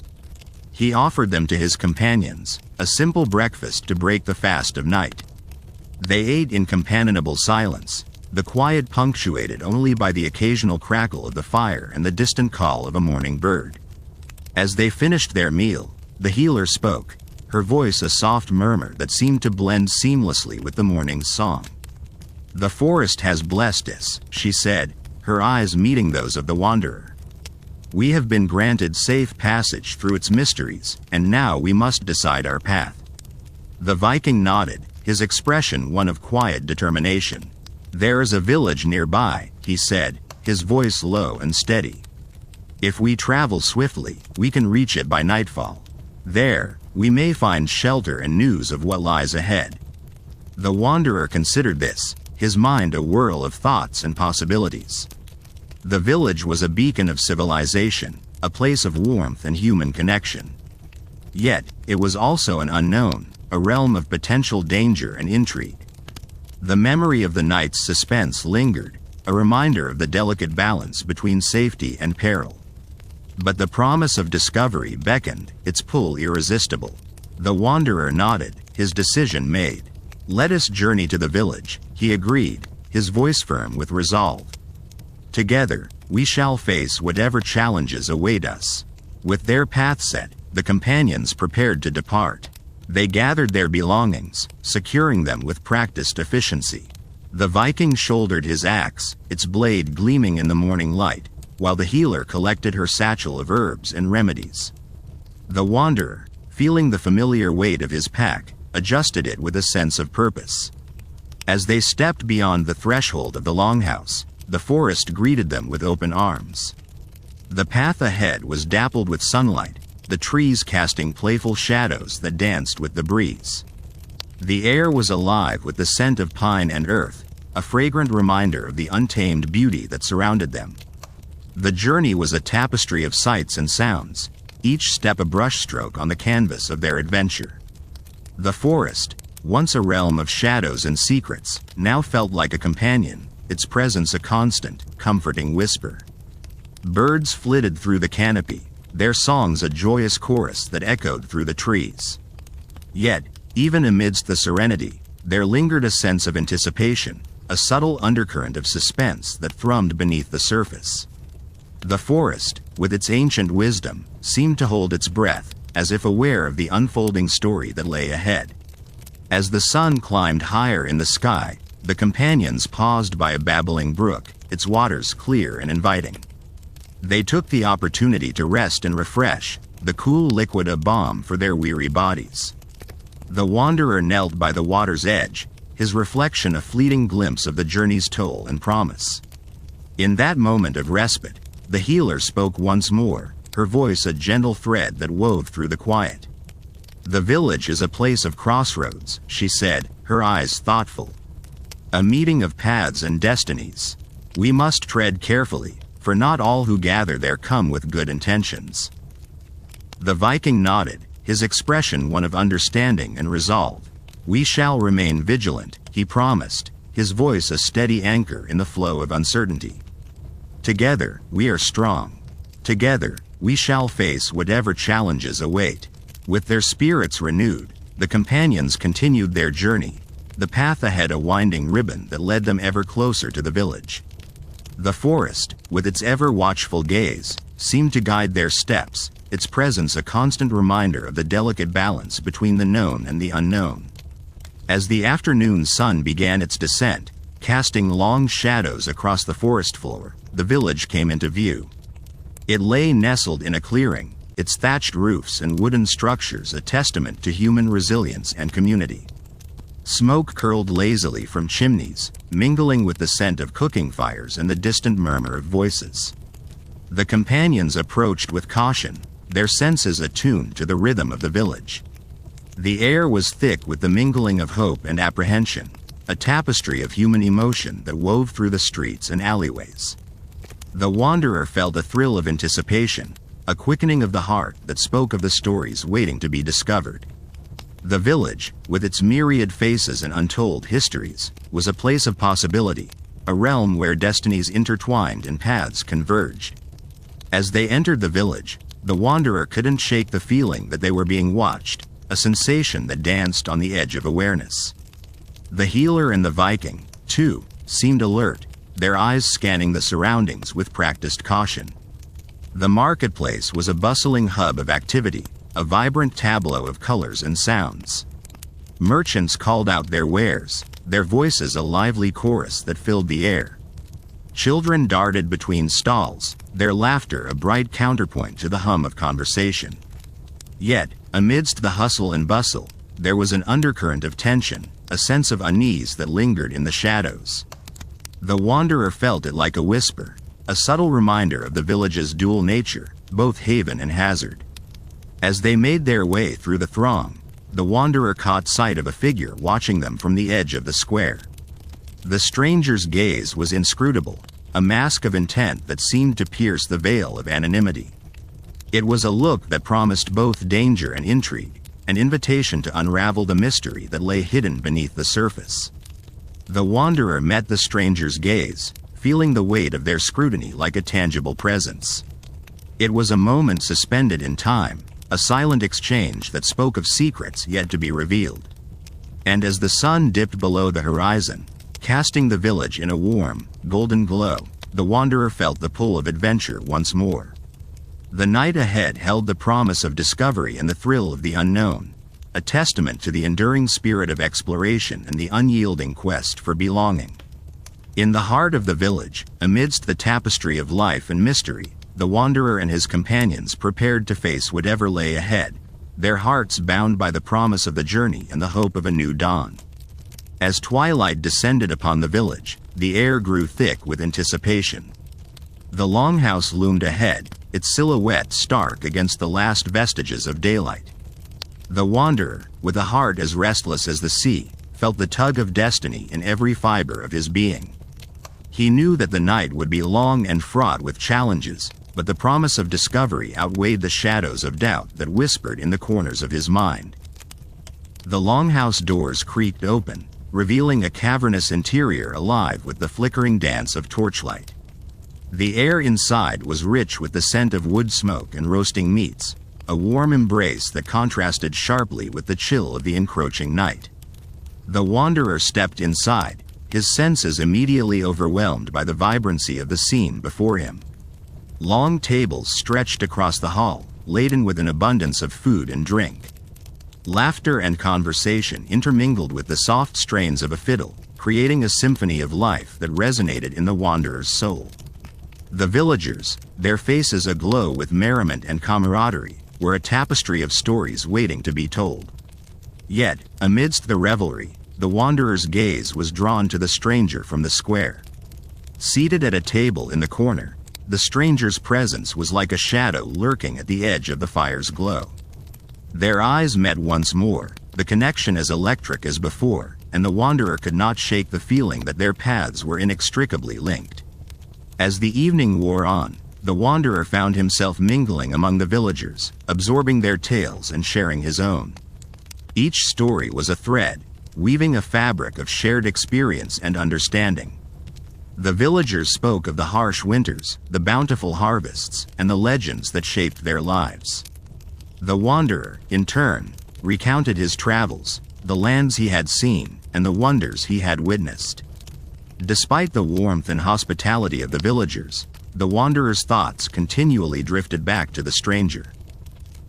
He offered them to his companions, a simple breakfast to break the fast of night. They ate in companionable silence, the quiet punctuated only by the occasional crackle of the fire and the distant call of a morning bird. As they finished their meal, the healer spoke, her voice a soft murmur that seemed to blend seamlessly with the morning's song. "The forest has blessed us," she said, her eyes meeting those of the wanderer. "We have been granted safe passage through its mysteries, and now we must decide our path." The Viking nodded, his expression one of quiet determination. "There is a village nearby," he said, his voice low and steady. "If we travel swiftly, we can reach it by nightfall. There, we may find shelter and news of what lies ahead." The wanderer considered this, his mind a whirl of thoughts and possibilities. The village was a beacon of civilization, a place of warmth and human connection. Yet, it was also an unknown, a realm of potential danger and intrigue. The memory of the night's suspense lingered, a reminder of the delicate balance between safety and peril. But the promise of discovery beckoned, its pull irresistible. The wanderer nodded, his decision made. "Let us journey to the village," he agreed, his voice firm with resolve. "Together, we shall face whatever challenges await us." With their path set, the companions prepared to depart. They gathered their belongings, securing them with practiced efficiency. The Viking shouldered his axe, its blade gleaming in the morning light, while the healer collected her satchel of herbs and remedies. The wanderer, feeling the familiar weight of his pack, adjusted it with a sense of purpose. As they stepped beyond the threshold of the Longhouse, the forest greeted them with open arms. The path ahead was dappled with sunlight, the trees casting playful shadows that danced with the breeze. The air was alive with the scent of pine and earth, a fragrant reminder of the untamed beauty that surrounded them. The journey was a tapestry of sights and sounds, each step a brushstroke on the canvas of their adventure. The forest, once a realm of shadows and secrets, now felt like a companion, its presence a constant, comforting whisper. Birds flitted through the canopy, their songs a joyous chorus that echoed through the trees. Yet, even amidst the serenity, there lingered a sense of anticipation, a subtle undercurrent of suspense that thrummed beneath the surface. The forest, with its ancient wisdom, seemed to hold its breath, as if aware of the unfolding story that lay ahead. As the sun climbed higher in the sky, the companions paused by a babbling brook, its waters clear and inviting. They took the opportunity to rest and refresh, the cool liquid a balm for their weary bodies. The wanderer knelt by the water's edge, his reflection a fleeting glimpse of the journey's toll and promise. In that moment of respite, the healer spoke once more, her voice a gentle thread that wove through the quiet. "The village is a place of crossroads," she said, her eyes thoughtful. "A meeting of paths and destinies. We must tread carefully, for not all who gather there come with good intentions." The Viking nodded, his expression one of understanding and resolve. "We shall remain vigilant," he promised, his voice a steady anchor in the flow of uncertainty. "Together, we are strong. Together, we shall face whatever challenges await." With their spirits renewed, the companions continued their journey, the path ahead a winding ribbon that led them ever closer to the village. The forest, with its ever-watchful gaze, seemed to guide their steps, its presence a constant reminder of the delicate balance between the known and the unknown. As the afternoon sun began its descent, casting long shadows across the forest floor, the village came into view. It lay nestled in a clearing, its thatched roofs and wooden structures a testament to human resilience and community. Smoke curled lazily from chimneys, mingling with the scent of cooking fires and the distant murmur of voices. The companions approached with caution, their senses attuned to the rhythm of the village. The air was thick with the mingling of hope and apprehension, a tapestry of human emotion that wove through the streets and alleyways. The wanderer felt a thrill of anticipation, a quickening of the heart that spoke of the stories waiting to be discovered. The village, with its myriad faces and untold histories, was a place of possibility, a realm where destinies intertwined and paths converged. As they entered the village, the wanderer couldn't shake the feeling that they were being watched, a sensation that danced on the edge of awareness. The healer and the Viking, too, seemed alert, their eyes scanning the surroundings with practiced caution. The marketplace was a bustling hub of activity, a vibrant tableau of colors and sounds. Merchants called out their wares, their voices a lively chorus that filled the air. Children darted between stalls, their laughter a bright counterpoint to the hum of conversation. Yet, amidst the hustle and bustle, there was an undercurrent of tension, a sense of unease that lingered in the shadows. The wanderer felt it like a whisper, a subtle reminder of the village's dual nature, both haven and hazard. As they made their way through the throng, the wanderer caught sight of a figure watching them from the edge of the square. The stranger's gaze was inscrutable, a mask of intent that seemed to pierce the veil of anonymity. It was a look that promised both danger and intrigue, an invitation to unravel the mystery that lay hidden beneath the surface. The wanderer met the stranger's gaze, feeling the weight of their scrutiny like a tangible presence. It was a moment suspended in time, a silent exchange that spoke of secrets yet to be revealed. And as the sun dipped below the horizon, casting the village in a warm, golden glow, the wanderer felt the pull of adventure once more. The night ahead held the promise of discovery and the thrill of the unknown, a testament to the enduring spirit of exploration and the unyielding quest for belonging. In the heart of the village, amidst the tapestry of life and mystery, the wanderer and his companions prepared to face whatever lay ahead, their hearts bound by the promise of the journey and the hope of a new dawn. As twilight descended upon the village, the air grew thick with anticipation. The Longhouse loomed ahead, its silhouette stark against the last vestiges of daylight. The wanderer, with a heart as restless as the sea, felt the tug of destiny in every fiber of his being. He knew that the night would be long and fraught with challenges, but the promise of discovery outweighed the shadows of doubt that whispered in the corners of his mind. The Longhouse doors creaked open, revealing a cavernous interior alive with the flickering dance of torchlight. The air inside was rich with the scent of wood smoke and roasting meats, a warm embrace that contrasted sharply with the chill of the encroaching night. The wanderer stepped inside, his senses immediately overwhelmed by the vibrancy of the scene before him. Long tables stretched across the hall, laden with an abundance of food and drink. Laughter and conversation intermingled with the soft strains of a fiddle, creating a symphony of life that resonated in the wanderer's soul. The villagers, their faces aglow with merriment and camaraderie, were a tapestry of stories waiting to be told. Yet, amidst the revelry, the wanderer's gaze was drawn to the stranger from the square. Seated at a table in the corner, the stranger's presence was like a shadow lurking at the edge of the fire's glow. Their eyes met once more, the connection as electric as before, and the wanderer could not shake the feeling that their paths were inextricably linked. As the evening wore on, the wanderer found himself mingling among the villagers, absorbing their tales and sharing his own. Each story was a thread, weaving a fabric of shared experience and understanding. The villagers spoke of the harsh winters, the bountiful harvests, and the legends that shaped their lives. The wanderer, in turn, recounted his travels, the lands he had seen, and the wonders he had witnessed. Despite the warmth and hospitality of the villagers, the wanderer's thoughts continually drifted back to the stranger.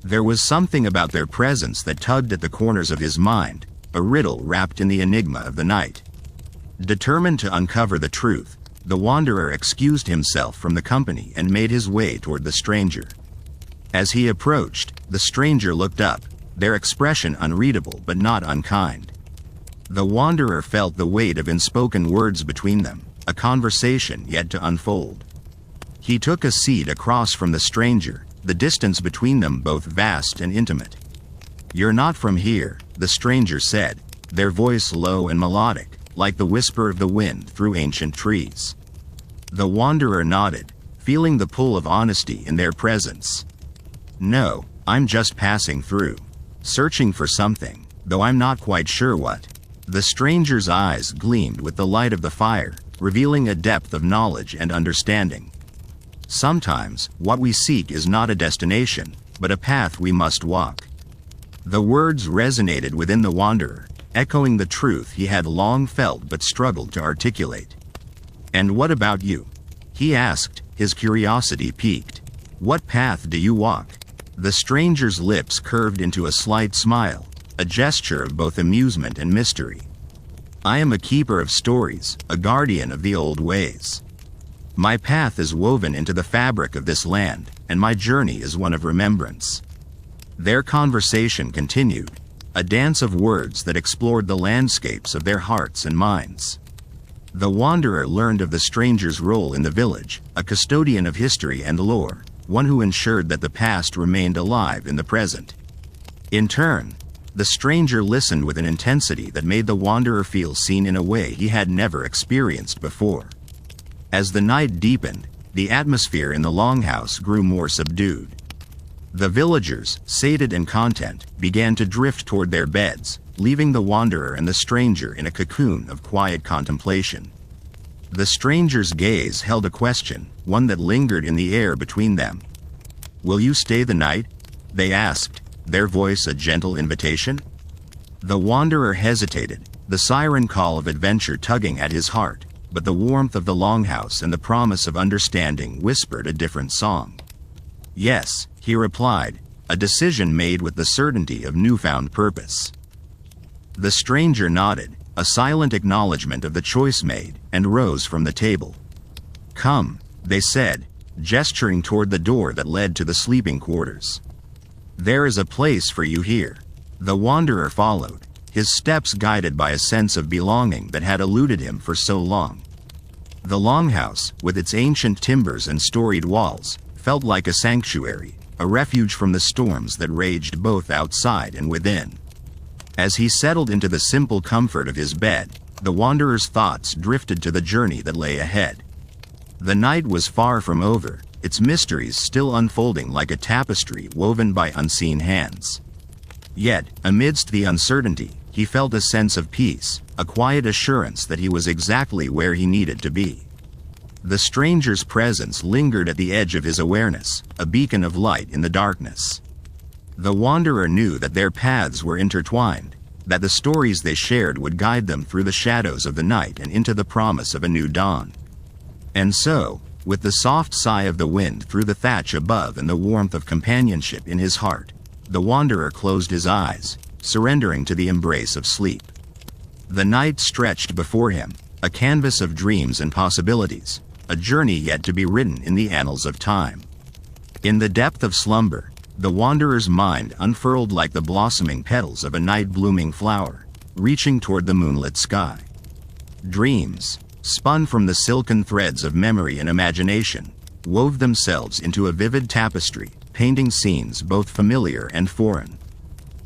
There was something about their presence that tugged at the corners of his mind, a riddle wrapped in the enigma of the night. Determined to uncover the truth, the wanderer excused himself from the company and made his way toward the stranger. As he approached, the stranger looked up, their expression unreadable but not unkind. The wanderer felt the weight of unspoken words between them, a conversation yet to unfold. He took a seat across from the stranger, the distance between them both vast and intimate. "You're not from here," the stranger said, their voice low and melodic, like the whisper of the wind through ancient trees. The wanderer nodded, feeling the pull of honesty in their presence. "No, I'm just passing through. Searching for something, though I'm not quite sure what." The stranger's eyes gleamed with the light of the fire, revealing a depth of knowledge and understanding. "Sometimes, what we seek is not a destination, but a path we must walk." The words resonated within the wanderer, echoing the truth he had long felt but struggled to articulate. "And what about you?" he asked, his curiosity piqued. "What path do you walk?" The stranger's lips curved into a slight smile, a gesture of both amusement and mystery. "I am a keeper of stories, a guardian of the old ways. My path is woven into the fabric of this land, and my journey is one of remembrance." Their conversation continued, a dance of words that explored the landscapes of their hearts and minds. The wanderer learned of the stranger's role in the village, a custodian of history and lore, one who ensured that the past remained alive in the present. In turn, the stranger listened with an intensity that made the wanderer feel seen in a way he had never experienced before. As the night deepened, the atmosphere in the Longhouse grew more subdued. The villagers, sated and content, began to drift toward their beds, leaving the wanderer and the stranger in a cocoon of quiet contemplation. The stranger's gaze held a question, one that lingered in the air between them. "Will you stay the night?" they asked, their voice a gentle invitation. The wanderer hesitated, the siren call of adventure tugging at his heart, but the warmth of the Longhouse and the promise of understanding whispered a different song. "Yes," he replied, a decision made with the certainty of newfound purpose. The stranger nodded, a silent acknowledgement of the choice made, and rose from the table. "Come," they said, gesturing toward the door that led to the sleeping quarters. "There is a place for you here." The wanderer followed, his steps guided by a sense of belonging that had eluded him for so long. The Longhouse, with its ancient timbers and storied walls, felt like a sanctuary, a refuge from the storms that raged both outside and within. As he settled into the simple comfort of his bed, the wanderer's thoughts drifted to the journey that lay ahead. The night was far from over, its mysteries still unfolding like a tapestry woven by unseen hands. Yet, amidst the uncertainty, he felt a sense of peace, a quiet assurance that he was exactly where he needed to be. The stranger's presence lingered at the edge of his awareness, a beacon of light in the darkness. The wanderer knew that their paths were intertwined, that the stories they shared would guide them through the shadows of the night and into the promise of a new dawn. And so, with the soft sigh of the wind through the thatch above and the warmth of companionship in his heart, the wanderer closed his eyes, surrendering to the embrace of sleep. The night stretched before him, a canvas of dreams and possibilities, a journey yet to be written in the annals of time. In the depth of slumber, the wanderer's mind unfurled like the blossoming petals of a night-blooming flower, reaching toward the moonlit sky. Dreams, spun from the silken threads of memory and imagination, wove themselves into a vivid tapestry, painting scenes both familiar and foreign.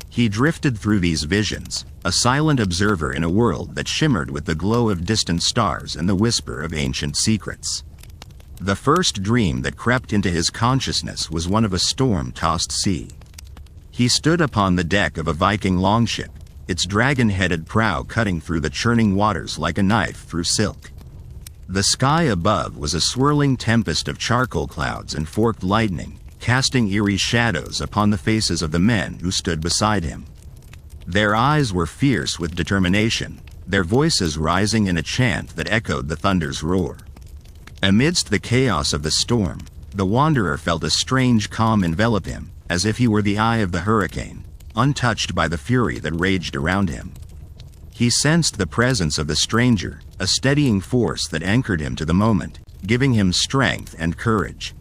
He drifted through these visions, a silent observer in a world that shimmered with the glow of distant stars and the whisper of ancient secrets. The first dream that crept into his consciousness was one of a storm-tossed sea. He stood upon the deck of a Viking longship, its dragon-headed prow cutting through the churning waters like a knife through silk. The sky above was a swirling tempest of charcoal clouds and forked lightning, casting eerie shadows upon the faces of the men who stood beside him. Their eyes were fierce with determination, their voices rising in a chant that echoed the thunder's roar. Amidst the chaos of the storm, the wanderer felt a strange calm envelop him, as if he were the eye of the hurricane, untouched by the fury that raged around him. He sensed the presence of the stranger, a steadying force that anchored him to the moment, giving him strength and courage.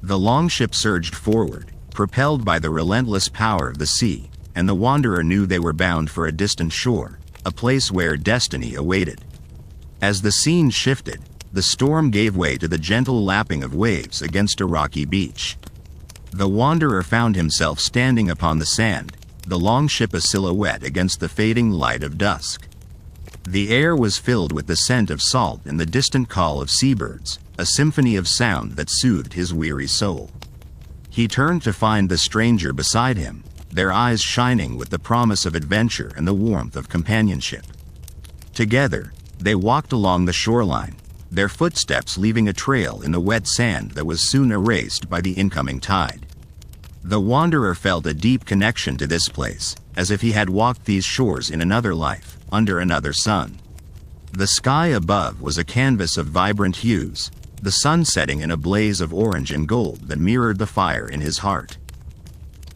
The longship surged forward, propelled by the relentless power of the sea, and the wanderer knew they were bound for a distant shore, a place where destiny awaited. As the scene shifted, the storm gave way to the gentle lapping of waves against a rocky beach. The wanderer found himself standing upon the sand, the longship a silhouette against the fading light of dusk. The air was filled with the scent of salt and the distant call of seabirds, a symphony of sound that soothed his weary soul. He turned to find the stranger beside him, their eyes shining with the promise of adventure and the warmth of companionship. Together, they walked along the shoreline, their footsteps leaving a trail in the wet sand that was soon erased by the incoming tide. The wanderer felt a deep connection to this place, as if he had walked these shores in another life, under another sun. The sky above was a canvas of vibrant hues, the sun setting in a blaze of orange and gold that mirrored the fire in his heart.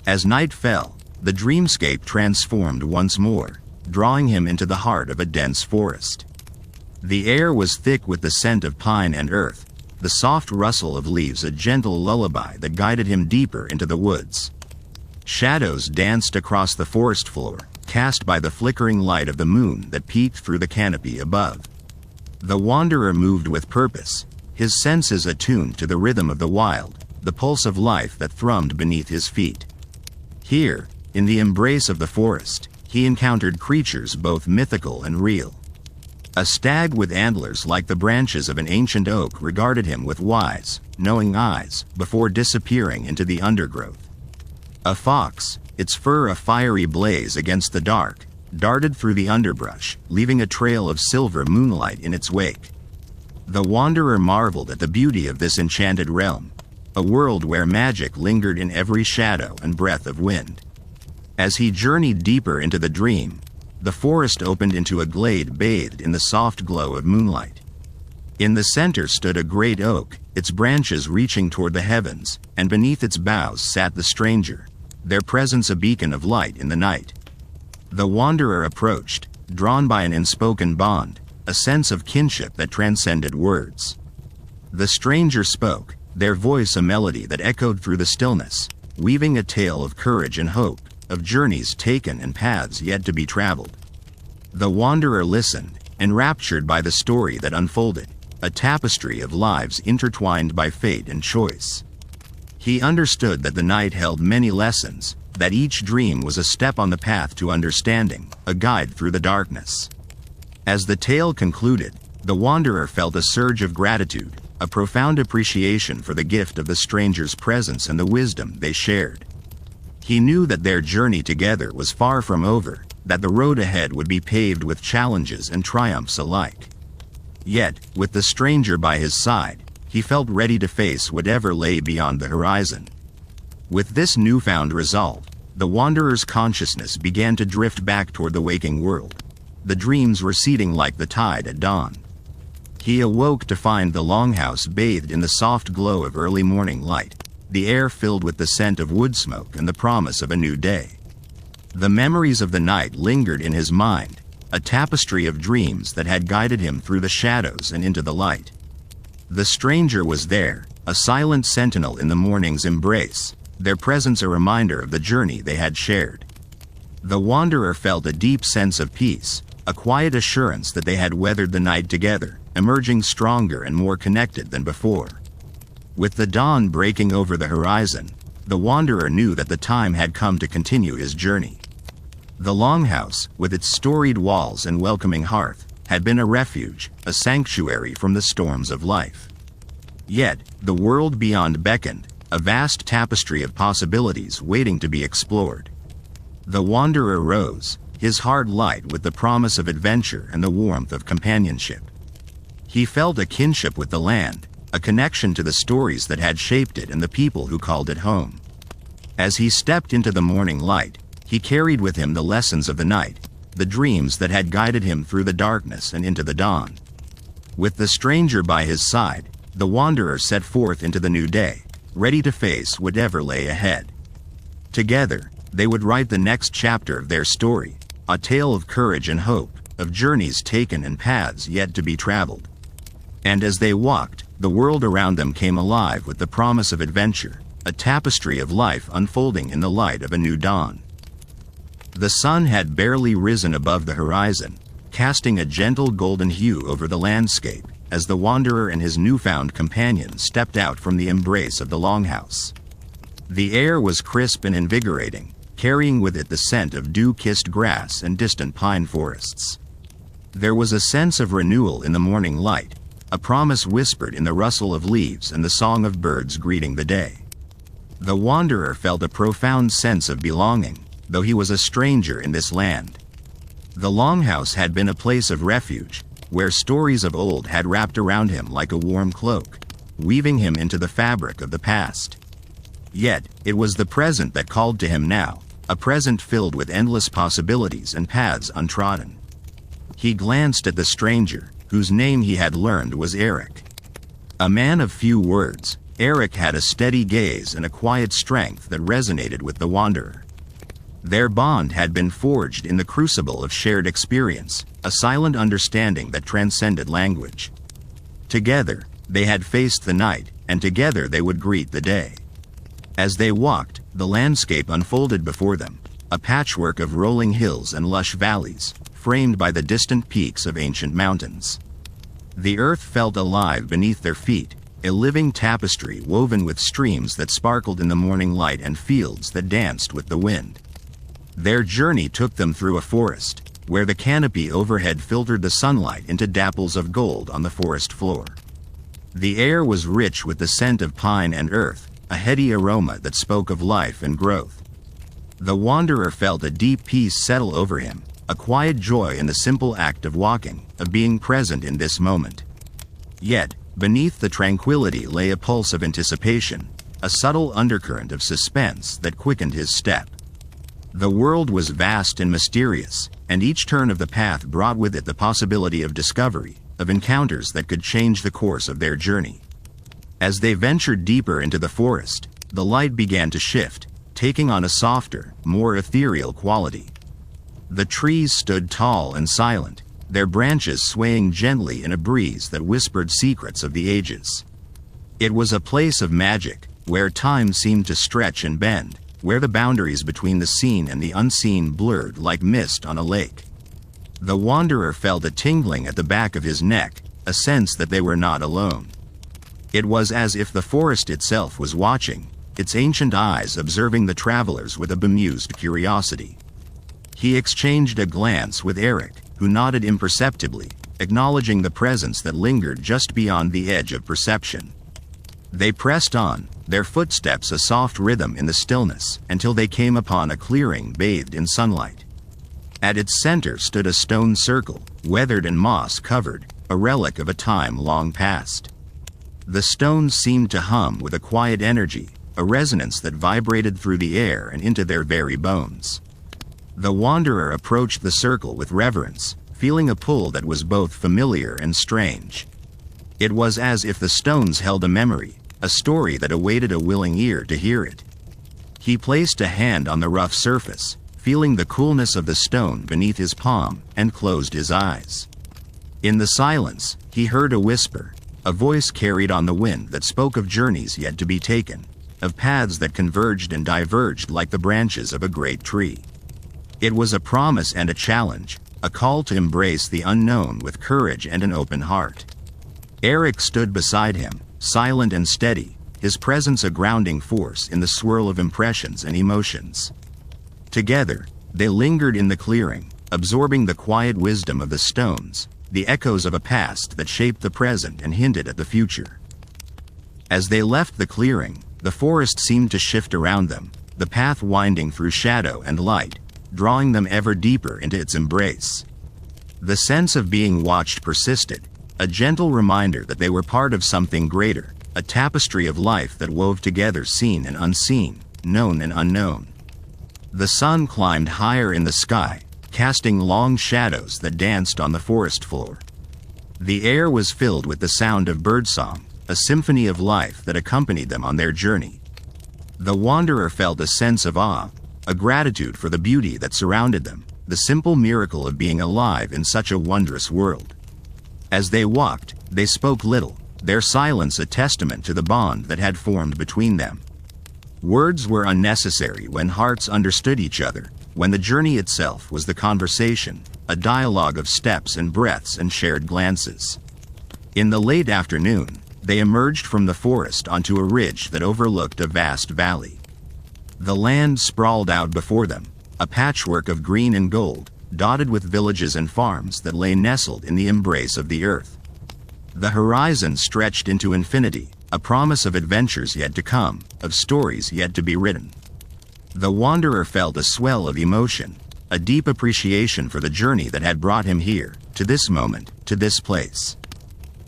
As night fell, the dreamscape transformed once more, drawing him into the heart of a dense forest. The air was thick with the scent of pine and earth, the soft rustle of leaves a gentle lullaby that guided him deeper into the woods. Shadows danced across the forest floor, cast by the flickering light of the moon that peeked through the canopy above. The wanderer moved with purpose, his senses attuned to the rhythm of the wild, the pulse of life that thrummed beneath his feet. Here, in the embrace of the forest, he encountered creatures both mythical and real. A stag with antlers like the branches of an ancient oak regarded him with wise, knowing eyes, before disappearing into the undergrowth. A fox, its fur a fiery blaze against the dark, darted through the underbrush, leaving a trail of silver moonlight in its wake. The wanderer marveled at the beauty of this enchanted realm, a world where magic lingered in every shadow and breath of wind. As he journeyed deeper into the dream, the forest opened into a glade bathed in the soft glow of moonlight. In the center stood a great oak, its branches reaching toward the heavens, and beneath its boughs sat the stranger, their presence a beacon of light in the night. The wanderer approached, drawn by an unspoken bond, a sense of kinship that transcended words. The stranger spoke, their voice a melody that echoed through the stillness, weaving a tale of courage and hope, of journeys taken and paths yet to be traveled. The wanderer listened, enraptured by the story that unfolded, a tapestry of lives intertwined by fate and choice. He understood that the night held many lessons, that each dream was a step on the path to understanding, a guide through the darkness. As the tale concluded, the wanderer felt a surge of gratitude, a profound appreciation for the gift of the stranger's presence and the wisdom they shared. He knew that their journey together was far from over, that the road ahead would be paved with challenges and triumphs alike. Yet, with the stranger by his side, he felt ready to face whatever lay beyond the horizon. With this newfound resolve, the wanderer's consciousness began to drift back toward the waking world, the dreams receding like the tide at dawn. He awoke to find the Longhouse bathed in the soft glow of early morning light, the air filled with the scent of wood smoke and the promise of a new day. The memories of the night lingered in his mind, a tapestry of dreams that had guided him through the shadows and into the light. The stranger was there, a silent sentinel in the morning's embrace, their presence a reminder of the journey they had shared. The wanderer felt a deep sense of peace, a quiet assurance that they had weathered the night together, emerging stronger and more connected than before. With the dawn breaking over the horizon, the wanderer knew that the time had come to continue his journey. The Longhouse, with its storied walls and welcoming hearth, had been a refuge, a sanctuary from the storms of life. Yet, the world beyond beckoned, a vast tapestry of possibilities waiting to be explored. The wanderer rose, his heart light with the promise of adventure and the warmth of companionship. He felt a kinship with the land, a connection to the stories that had shaped it and the people who called it home. As he stepped into the morning light, he carried with him the lessons of the night, the dreams that had guided him through the darkness and into the dawn. With the stranger by his side, the wanderer set forth into the new day, ready to face whatever lay ahead. Together, they would write the next chapter of their story, a tale of courage and hope, of journeys taken and paths yet to be traveled. And as they walked, the world around them came alive with the promise of adventure, a tapestry of life unfolding in the light of a new dawn. The sun had barely risen above the horizon, casting a gentle golden hue over the landscape, as the wanderer and his newfound companion stepped out from the embrace of the Longhouse. The air was crisp and invigorating, carrying with it the scent of dew-kissed grass and distant pine forests. There was a sense of renewal in the morning light, a promise whispered in the rustle of leaves and the song of birds greeting the day. The wanderer felt a profound sense of belonging, though he was a stranger in this land. The Longhouse had been a place of refuge, where stories of old had wrapped around him like a warm cloak, weaving him into the fabric of the past. Yet, it was the present that called to him now, a present filled with endless possibilities and paths untrodden. He glanced at the stranger, whose name he had learned was Eric. A man of few words, Eric had a steady gaze and a quiet strength that resonated with the wanderer. Their bond had been forged in the crucible of shared experience, a silent understanding that transcended language. Together, they had faced the night, and together they would greet the day. As they walked, the landscape unfolded before them, a patchwork of rolling hills and lush valleys, framed by the distant peaks of ancient mountains. The earth felt alive beneath their feet, a living tapestry woven with streams that sparkled in the morning light and fields that danced with the wind. Their journey took them through a forest, where the canopy overhead filtered the sunlight into dapples of gold on the forest floor. The air was rich with the scent of pine and earth, a heady aroma that spoke of life and growth. The wanderer felt a deep peace settle over him, a quiet joy in the simple act of walking, of being present in this moment. Yet, beneath the tranquility lay a pulse of anticipation, a subtle undercurrent of suspense that quickened his step. The world was vast and mysterious, and each turn of the path brought with it the possibility of discovery, of encounters that could change the course of their journey. As they ventured deeper into the forest, the light began to shift, taking on a softer, more ethereal quality. The trees stood tall and silent, their branches swaying gently in a breeze that whispered secrets of the ages. It was a place of magic, where time seemed to stretch and bend, where the boundaries between the seen and the unseen blurred like mist on a lake. The wanderer felt a tingling at the back of his neck, a sense that they were not alone. It was as if the forest itself was watching, its ancient eyes observing the travelers with a bemused curiosity. He exchanged a glance with Eric, who nodded imperceptibly, acknowledging the presence that lingered just beyond the edge of perception. They pressed on, their footsteps a soft rhythm in the stillness, until they came upon a clearing bathed in sunlight. At its center stood a stone circle, weathered and moss-covered, a relic of a time long past. The stones seemed to hum with a quiet energy, a resonance that vibrated through the air and into their very bones. The wanderer approached the circle with reverence, feeling a pull that was both familiar and strange. It was as if the stones held a memory, a story that awaited a willing ear to hear it. He placed a hand on the rough surface, feeling the coolness of the stone beneath his palm, and closed his eyes. In the silence, he heard a whisper, a voice carried on the wind that spoke of journeys yet to be taken, of paths that converged and diverged like the branches of a great tree. It was a promise and a challenge, a call to embrace the unknown with courage and an open heart. Eric stood beside him, silent and steady, his presence a grounding force in the swirl of impressions and emotions. Together, they lingered in the clearing, absorbing the quiet wisdom of the stones, the echoes of a past that shaped the present and hinted at the future. As they left the clearing, the forest seemed to shift around them, the path winding through shadow and light, drawing them ever deeper into its embrace. The sense of being watched persisted, a gentle reminder that they were part of something greater, a tapestry of life that wove together seen and unseen, known and unknown. The sun climbed higher in the sky, casting long shadows that danced on the forest floor. The air was filled with the sound of birdsong, a symphony of life that accompanied them on their journey. The wanderer felt a sense of awe, a gratitude for the beauty that surrounded them, the simple miracle of being alive in such a wondrous world. As they walked, they spoke little, their silence a testament to the bond that had formed between them. Words were unnecessary when hearts understood each other, when the journey itself was the conversation, a dialogue of steps and breaths and shared glances. In the late afternoon, they emerged from the forest onto a ridge that overlooked a vast valley. The land sprawled out before them, a patchwork of green and gold, dotted with villages and farms that lay nestled in the embrace of the earth. The horizon stretched into infinity, a promise of adventures yet to come, of stories yet to be written. The wanderer felt a swell of emotion, a deep appreciation for the journey that had brought him here, to this moment, to this place.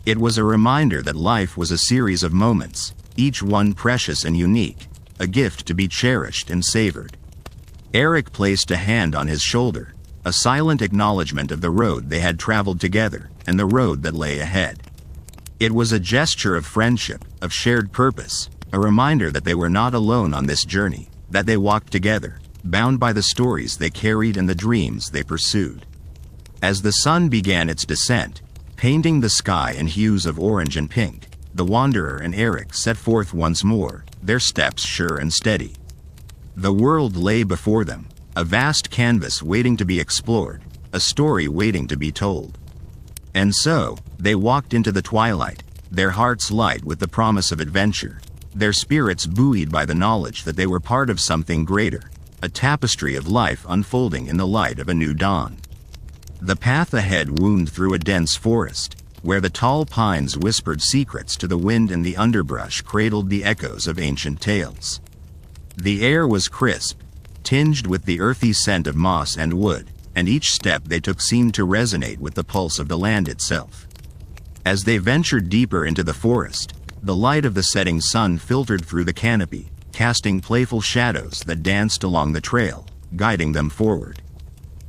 It was a reminder that life was a series of moments, each one precious and unique, a gift to be cherished and savored. Eric placed a hand on his shoulder, a silent acknowledgement of the road they had traveled together, and the road that lay ahead. It was a gesture of friendship, of shared purpose, a reminder that they were not alone on this journey, that they walked together, bound by the stories they carried and the dreams they pursued. As the sun began its descent, painting the sky in hues of orange and pink, the wanderer and Eric set forth once more, their steps sure and steady. The world lay before them, a vast canvas waiting to be explored, a story waiting to be told. And so, they walked into the twilight, their hearts light with the promise of adventure, their spirits buoyed by the knowledge that they were part of something greater, a tapestry of life unfolding in the light of a new dawn. The path ahead wound through a dense forest, where the tall pines whispered secrets to the wind and the underbrush cradled the echoes of ancient tales. The air was crisp, tinged with the earthy scent of moss and wood, and each step they took seemed to resonate with the pulse of the land itself. As they ventured deeper into the forest, the light of the setting sun filtered through the canopy, casting playful shadows that danced along the trail, guiding them forward.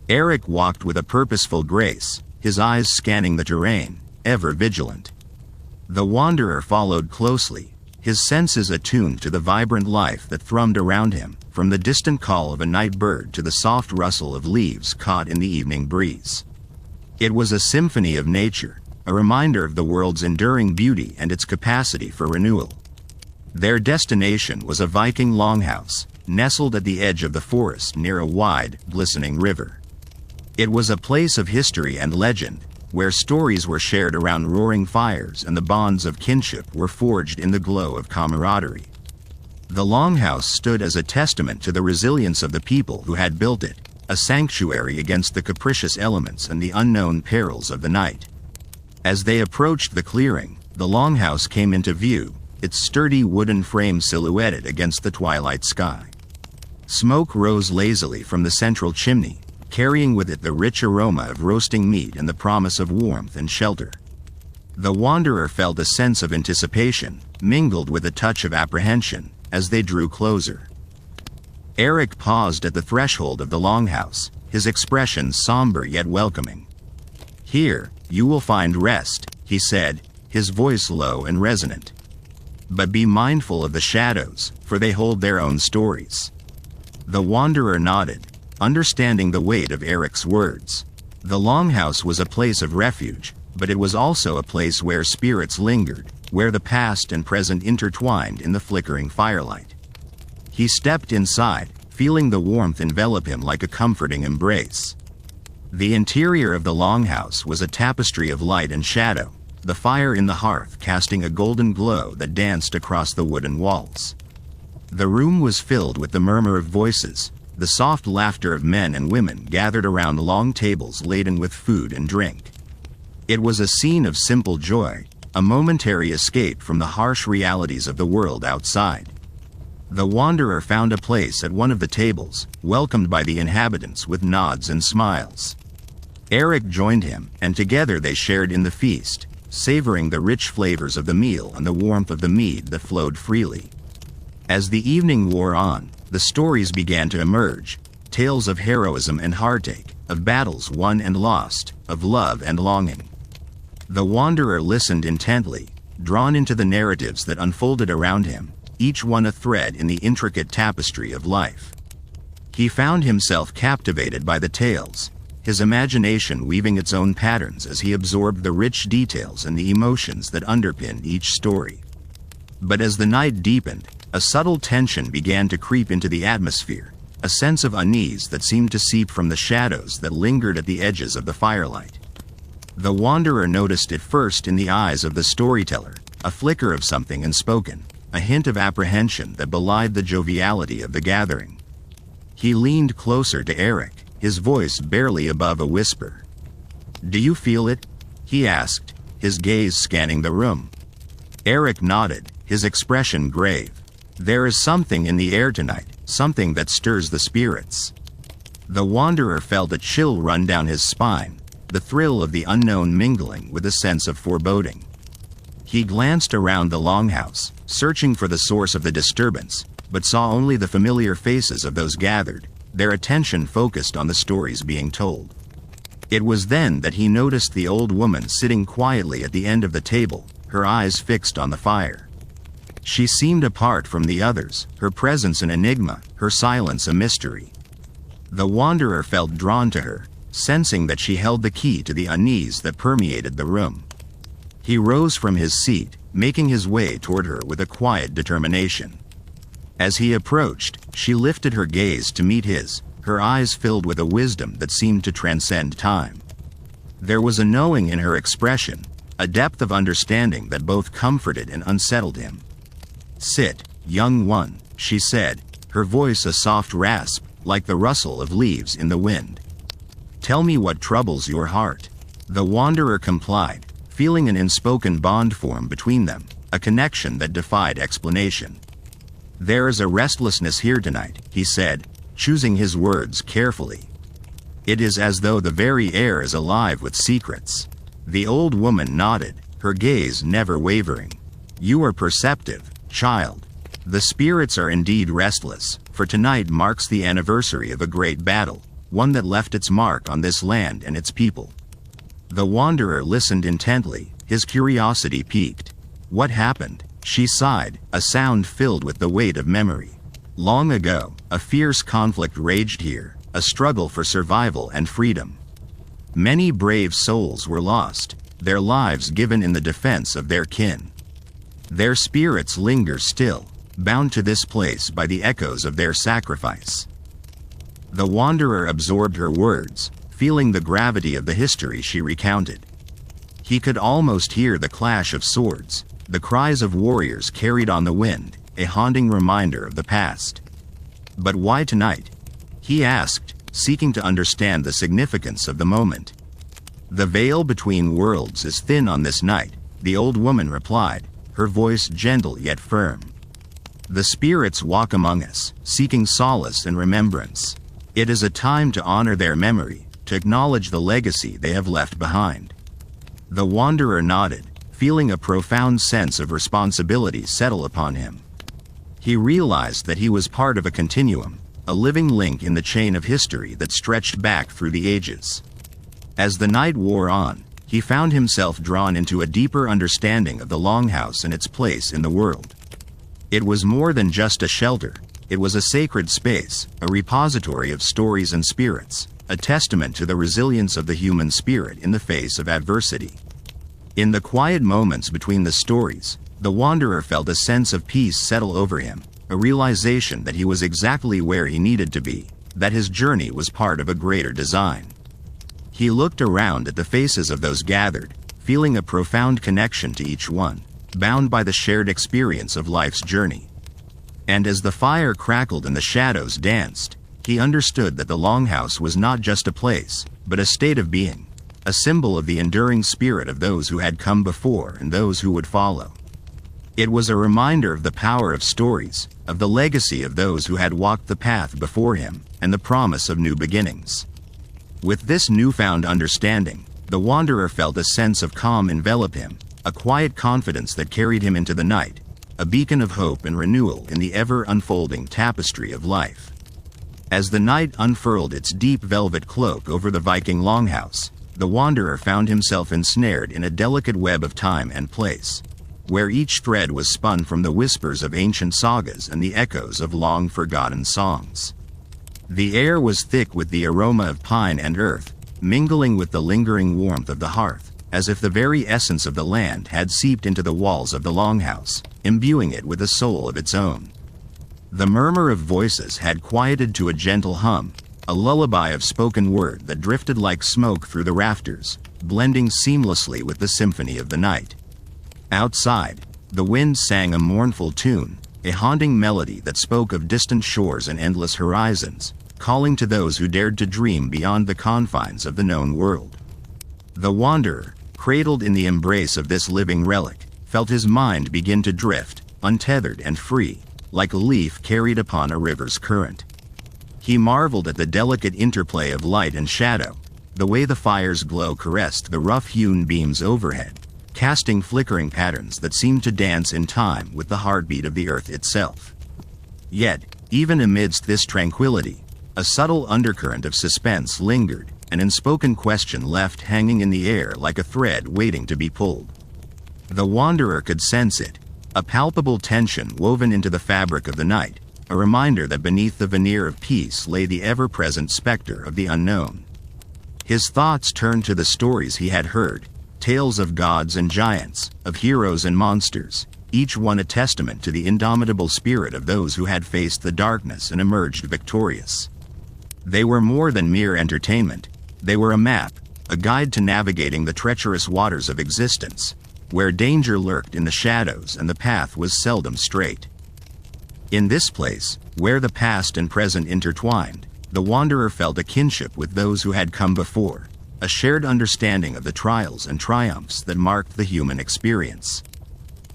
Eric walked with a purposeful grace, his eyes scanning the terrain, ever vigilant. The wanderer followed closely, his senses attuned to the vibrant life that thrummed around him, from the distant call of a night bird to the soft rustle of leaves caught in the evening breeze. It was a symphony of nature, a reminder of the world's enduring beauty and its capacity for renewal. Their destination was a Viking longhouse, nestled at the edge of the forest near a wide, glistening river. It was a place of history and legend, where stories were shared around roaring fires and the bonds of kinship were forged in the glow of camaraderie. The Longhouse stood as a testament to the resilience of the people who had built it, a sanctuary against the capricious elements and the unknown perils of the night. As they approached the clearing, the Longhouse came into view, its sturdy wooden frame silhouetted against the twilight sky. Smoke rose lazily from the central chimney, carrying with it the rich aroma of roasting meat and the promise of warmth and shelter. The wanderer felt a sense of anticipation, mingled with a touch of apprehension, as they drew closer. Eric paused at the threshold of the longhouse, his expression somber yet welcoming. "Here, you will find rest," he said, his voice low and resonant. "But be mindful of the shadows, for they hold their own stories." The wanderer nodded, understanding the weight of Eric's words. The longhouse was a place of refuge, but it was also a place where spirits lingered, where the past and present intertwined in the flickering firelight. He stepped inside, feeling the warmth envelop him like a comforting embrace. The interior of the longhouse was a tapestry of light and shadow, the fire in the hearth casting a golden glow that danced across the wooden walls. The room was filled with the murmur of voices, the soft laughter of men and women gathered around long tables laden with food and drink. It was a scene of simple joy, a momentary escape from the harsh realities of the world outside. The wanderer found a place at one of the tables, welcomed by the inhabitants with nods and smiles. Eric joined him, and together they shared in the feast, savoring the rich flavors of the meal and the warmth of the mead that flowed freely. As the evening wore on, the stories began to emerge, tales of heroism and heartache, of battles won and lost, of love and longing. The wanderer listened intently, drawn into the narratives that unfolded around him, each one a thread in the intricate tapestry of life. He found himself captivated by the tales, his imagination weaving its own patterns as he absorbed the rich details and the emotions that underpinned each story. But as the night deepened, a subtle tension began to creep into the atmosphere, a sense of unease that seemed to seep from the shadows that lingered at the edges of the firelight. The wanderer noticed it first in the eyes of the storyteller, a flicker of something unspoken, a hint of apprehension that belied the joviality of the gathering. He leaned closer to Eric, his voice barely above a whisper. "Do you feel it?" he asked, his gaze scanning the room. Eric nodded, his expression grave. "There is something in the air tonight, something that stirs the spirits." The wanderer felt a chill run down his spine, the thrill of the unknown mingling with a sense of foreboding. He glanced around the Longhouse, searching for the source of the disturbance, but saw only the familiar faces of those gathered, their attention focused on the stories being told. It was then that he noticed the old woman sitting quietly at the end of the table, her eyes fixed on the fire. She seemed apart from the others, her presence an enigma, her silence a mystery. The wanderer felt drawn to her, sensing that she held the key to the unease that permeated the room. He rose from his seat, making his way toward her with a quiet determination. As he approached, she lifted her gaze to meet his, her eyes filled with a wisdom that seemed to transcend time. There was a knowing in her expression, a depth of understanding that both comforted and unsettled him. "Sit, young one," she said, her voice a soft rasp, like the rustle of leaves in the wind. "Tell me what troubles your heart." The wanderer complied, feeling an unspoken bond form between them, a connection that defied explanation. "There is a restlessness here tonight," he said, choosing his words carefully. "It is as though the very air is alive with secrets." The old woman nodded, her gaze never wavering. "You are perceptive, child. The spirits are indeed restless, for tonight marks the anniversary of a great battle, one that left its mark on this land and its people." The wanderer listened intently, his curiosity piqued. "What happened?" She sighed, a sound filled with the weight of memory. "Long ago, a fierce conflict raged here, a struggle for survival and freedom. Many brave souls were lost, their lives given in the defense of their kin. Their spirits linger still, bound to this place by the echoes of their sacrifice." The wanderer absorbed her words, feeling the gravity of the history she recounted. He could almost hear the clash of swords, the cries of warriors carried on the wind, a haunting reminder of the past. "But why tonight?" he asked, seeking to understand the significance of the moment. "The veil between worlds is thin on this night," the old woman replied, her voice gentle yet firm. "The spirits walk among us, seeking solace and remembrance. It is a time to honor their memory, to acknowledge the legacy they have left behind." The wanderer nodded, feeling a profound sense of responsibility settle upon him. He realized that he was part of a continuum, a living link in the chain of history that stretched back through the ages. As the night wore on, he found himself drawn into a deeper understanding of the Longhouse and its place in the world. It was more than just a shelter, it was a sacred space, a repository of stories and spirits, a testament to the resilience of the human spirit in the face of adversity. In the quiet moments between the stories, the wanderer felt a sense of peace settle over him, a realization that he was exactly where he needed to be, that his journey was part of a greater design. He looked around at the faces of those gathered, feeling a profound connection to each one, bound by the shared experience of life's journey. And as the fire crackled and the shadows danced, he understood that the Longhouse was not just a place, but a state of being, a symbol of the enduring spirit of those who had come before and those who would follow. It was a reminder of the power of stories, of the legacy of those who had walked the path before him, and the promise of new beginnings. With this newfound understanding, the wanderer felt a sense of calm envelop him, a quiet confidence that carried him into the night, a beacon of hope and renewal in the ever-unfolding tapestry of life. As the night unfurled its deep velvet cloak over the Viking Longhouse, the wanderer found himself ensnared in a delicate web of time and place, where each thread was spun from the whispers of ancient sagas and the echoes of long-forgotten songs. The air was thick with the aroma of pine and earth, mingling with the lingering warmth of the hearth, as if the very essence of the land had seeped into the walls of the Longhouse, imbuing it with a soul of its own. The murmur of voices had quieted to a gentle hum, a lullaby of spoken word that drifted like smoke through the rafters, blending seamlessly with the symphony of the night. Outside, The wind sang a mournful tune, a haunting melody that spoke of distant shores and endless horizons, calling to those who dared to dream beyond the confines of the known world. The wanderer, cradled in the embrace of this living relic, felt his mind begin to drift, untethered and free, like a leaf carried upon a river's current. He marveled at the delicate interplay of light and shadow, the way the fire's glow caressed the rough-hewn beams overhead, casting flickering patterns that seemed to dance in time with the heartbeat of the earth itself. Yet, even amidst this tranquility, a subtle undercurrent of suspense lingered, an unspoken question left hanging in the air like a thread waiting to be pulled. The wanderer could sense it, a palpable tension woven into the fabric of the night, a reminder that beneath the veneer of peace lay the ever-present specter of the unknown. His thoughts turned to the stories he had heard, tales of gods and giants, of heroes and monsters, each one a testament to the indomitable spirit of those who had faced the darkness and emerged victorious. They were more than mere entertainment. They were a map, a guide to navigating the treacherous waters of existence, where danger lurked in the shadows and the path was seldom straight. In this place, where the past and present intertwined, the wanderer felt a kinship with those who had come before, a shared understanding of the trials and triumphs that marked the human experience.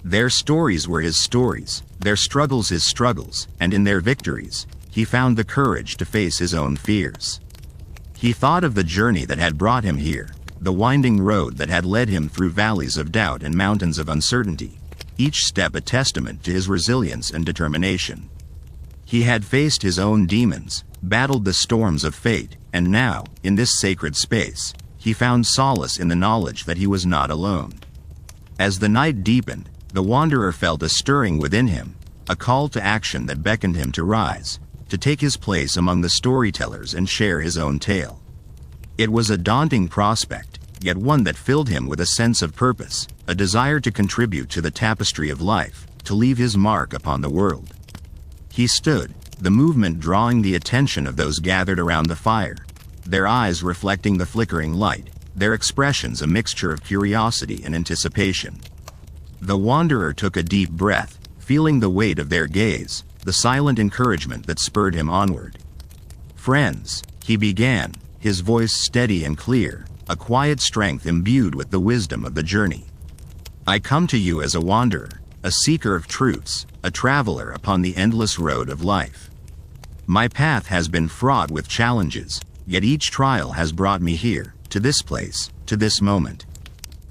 Their stories were his stories, their struggles his struggles, and in their victories, he found the courage to face his own fears. He thought of the journey that had brought him here, the winding road that had led him through valleys of doubt and mountains of uncertainty, each step a testament to his resilience and determination. He had faced his own demons, battled the storms of fate, and now, in this sacred space, he found solace in the knowledge that he was not alone. As the night deepened, the wanderer felt a stirring within him, a call to action that beckoned him to rise, to take his place among the storytellers and share his own tale. It was a daunting prospect, yet one that filled him with a sense of purpose, a desire to contribute to the tapestry of life, to leave his mark upon the world. He stood, the movement drawing the attention of those gathered around the fire, their eyes reflecting the flickering light, their expressions a mixture of curiosity and anticipation. The wanderer took a deep breath, feeling the weight of their gaze, the silent encouragement that spurred him onward. "Friends," he began, his voice steady and clear, a quiet strength imbued with the wisdom of the journey. "I come to you as a wanderer, a seeker of truths, a traveler upon the endless road of life. My path has been fraught with challenges, yet each trial has brought me here, to this place, to this moment."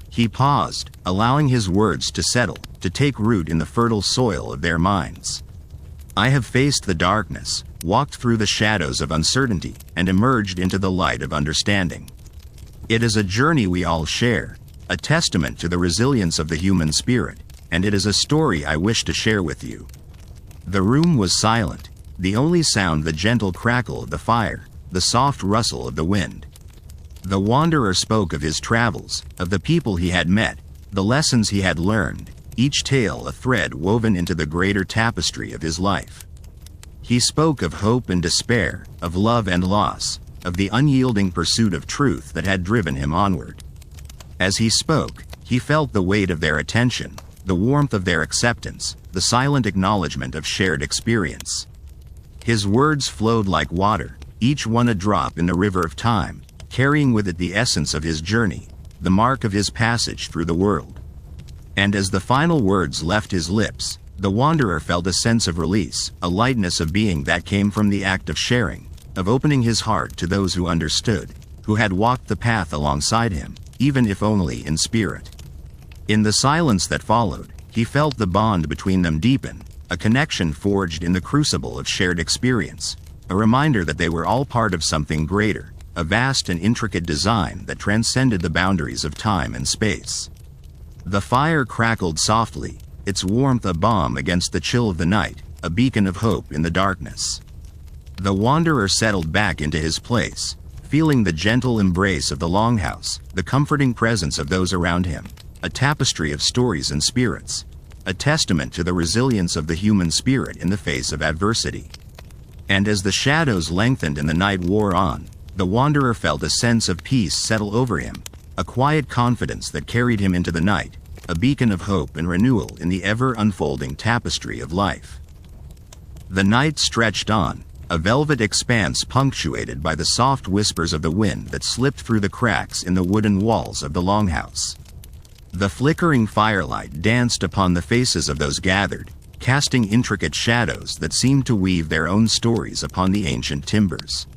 He paused, allowing his words to settle, to take root in the fertile soil of their minds. "I have faced the darkness, walked through the shadows of uncertainty, and emerged into the light of understanding. It is a journey we all share, a testament to the resilience of the human spirit, and it is a story I wish to share with you." The room was silent, the only sound the gentle crackle of the fire, the soft rustle of the wind. The wanderer spoke of his travels, of the people he had met, the lessons he had learned, each tale a thread woven into the greater tapestry of his life. He spoke of hope and despair, of love and loss, of the unyielding pursuit of truth that had driven him onward. As he spoke, he felt the weight of their attention, the warmth of their acceptance, the silent acknowledgement of shared experience. His words flowed like water, each one a drop in the river of time, carrying with it the essence of his journey, the mark of his passage through the world. And as the final words left his lips, the wanderer felt a sense of release, a lightness of being that came from the act of sharing, of opening his heart to those who understood, who had walked the path alongside him, even if only in spirit. In the silence that followed, he felt the bond between them deepen, a connection forged in the crucible of shared experience, a reminder that they were all part of something greater, a vast and intricate design that transcended the boundaries of time and space. The fire crackled softly, its warmth a balm against the chill of the night, a beacon of hope in the darkness. The wanderer settled back into his place, feeling the gentle embrace of the Longhouse, the comforting presence of those around him, a tapestry of stories and spirits, a testament to the resilience of the human spirit in the face of adversity. And as the shadows lengthened and the night wore on, the wanderer felt a sense of peace settle over him, a quiet confidence that carried him into the night, a beacon of hope and renewal in the ever-unfolding tapestry of life. The night stretched on, a velvet expanse punctuated by the soft whispers of the wind that slipped through the cracks in the wooden walls of the Longhouse. The flickering firelight danced upon the faces of those gathered, casting intricate shadows that seemed to weave their own stories upon the ancient timbers.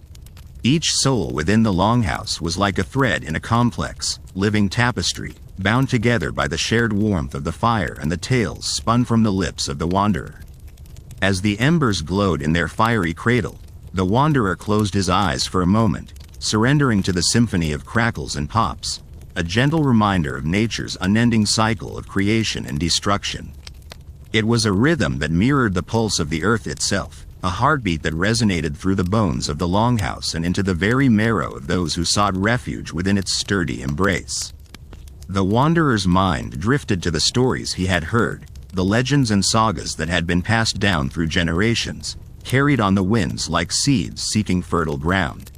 Each soul within the Longhouse was like a thread in a complex, living tapestry, bound together by the shared warmth of the fire and the tales spun from the lips of the wanderer. As the embers glowed in their fiery cradle, the wanderer closed his eyes for a moment, surrendering to the symphony of crackles and pops, a gentle reminder of nature's unending cycle of creation and destruction. It was a rhythm that mirrored the pulse of the earth itself, a heartbeat that resonated through the bones of the Longhouse and into the very marrow of those who sought refuge within its sturdy embrace. The wanderer's mind drifted to the stories he had heard, the legends and sagas that had been passed down through generations, carried on the winds like seeds seeking fertile ground.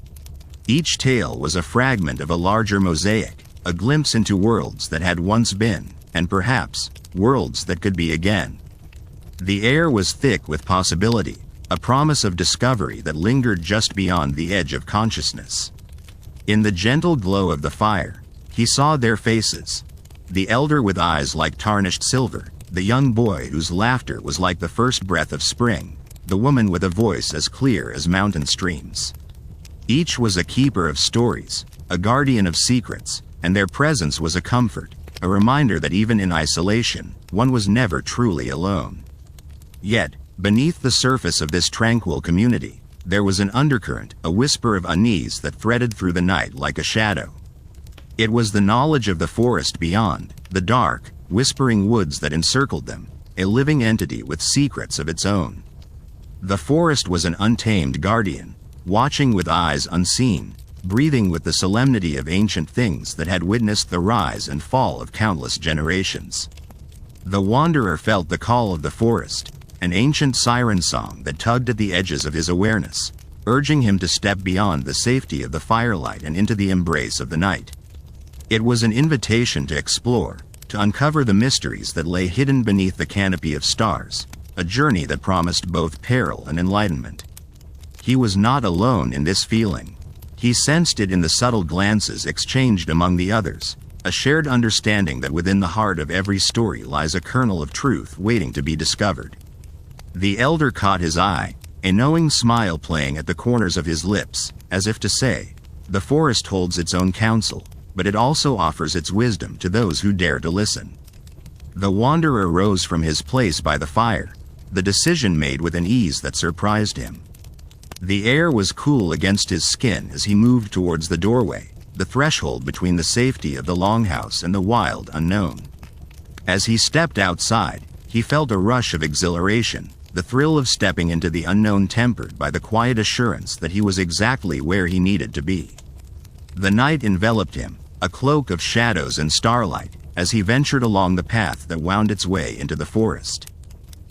Each tale was a fragment of a larger mosaic, a glimpse into worlds that had once been, and perhaps, worlds that could be again. The air was thick with possibility, a promise of discovery that lingered just beyond the edge of consciousness. In the gentle glow of the fire, he saw their faces, the elder with eyes like tarnished silver, the young boy whose laughter was like the first breath of spring, the woman with a voice as clear as mountain streams. Each was a keeper of stories, a guardian of secrets, and their presence was a comfort, a reminder that even in isolation, one was never truly alone. Yet, beneath the surface of this tranquil community, there was an undercurrent, a whisper of unease that threaded through the night like a shadow. It was the knowledge of the forest beyond, the dark, whispering woods that encircled them, a living entity with secrets of its own. The forest was an untamed guardian, watching with eyes unseen, breathing with the solemnity of ancient things that had witnessed the rise and fall of countless generations. The wanderer felt the call of the forest, an ancient siren song that tugged at the edges of his awareness, urging him to step beyond the safety of the firelight and into the embrace of the night. It was an invitation to explore, to uncover the mysteries that lay hidden beneath the canopy of stars, a journey that promised both peril and enlightenment. He was not alone in this feeling. He sensed it in the subtle glances exchanged among the others, a shared understanding that within the heart of every story lies a kernel of truth waiting to be discovered. The elder caught his eye, a knowing smile playing at the corners of his lips, as if to say, "The forest holds its own counsel, but it also offers its wisdom to those who dare to listen." The wanderer rose from his place by the fire, the decision made with an ease that surprised him. The air was cool against his skin as he moved towards the doorway, the threshold between the safety of the Longhouse and the wild unknown. As he stepped outside, he felt a rush of exhilaration, the thrill of stepping into the unknown tempered by the quiet assurance that he was exactly where he needed to be. The night enveloped him, a cloak of shadows and starlight, as he ventured along the path that wound its way into the forest.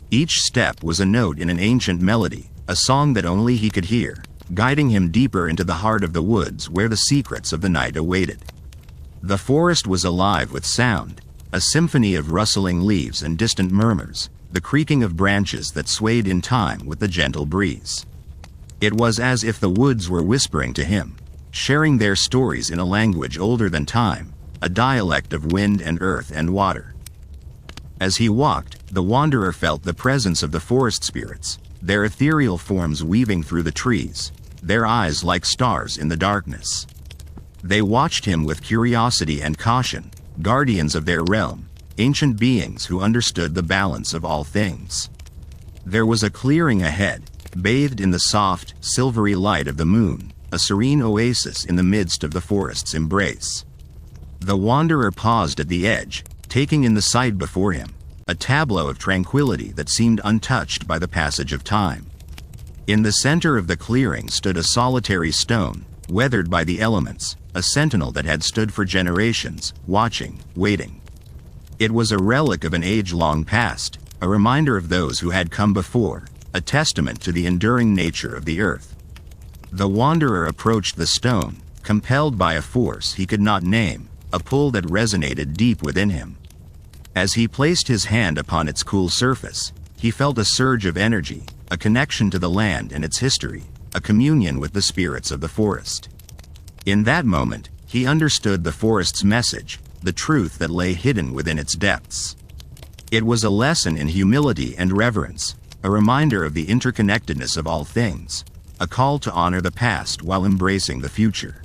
Each step was a note in an ancient melody, a song that only he could hear, guiding him deeper into the heart of the woods where the secrets of the night awaited. The forest was alive with sound, a symphony of rustling leaves and distant murmurs, the creaking of branches that swayed in time with the gentle breeze. It was as if the woods were whispering to him, sharing their stories in a language older than time, a dialect of wind and earth and water. As he walked, the wanderer felt the presence of the forest spirits, their ethereal forms weaving through the trees, their eyes like stars in the darkness. They watched him with curiosity and caution, guardians of their realm, ancient beings who understood the balance of all things. There was a clearing ahead, bathed in the soft, silvery light of the moon, a serene oasis in the midst of the forest's embrace. The wanderer paused at the edge, taking in the sight before him, a tableau of tranquility that seemed untouched by the passage of time. In the center of the clearing stood a solitary stone, weathered by the elements, a sentinel that had stood for generations, watching, waiting. It was a relic of an age long past, a reminder of those who had come before, a testament to the enduring nature of the earth. The wanderer approached the stone, compelled by a force he could not name, a pull that resonated deep within him. As he placed his hand upon its cool surface, he felt a surge of energy, a connection to the land and its history, a communion with the spirits of the forest. In that moment, he understood the forest's message, the truth that lay hidden within its depths. It was a lesson in humility and reverence, a reminder of the interconnectedness of all things, a call to honor the past while embracing the future.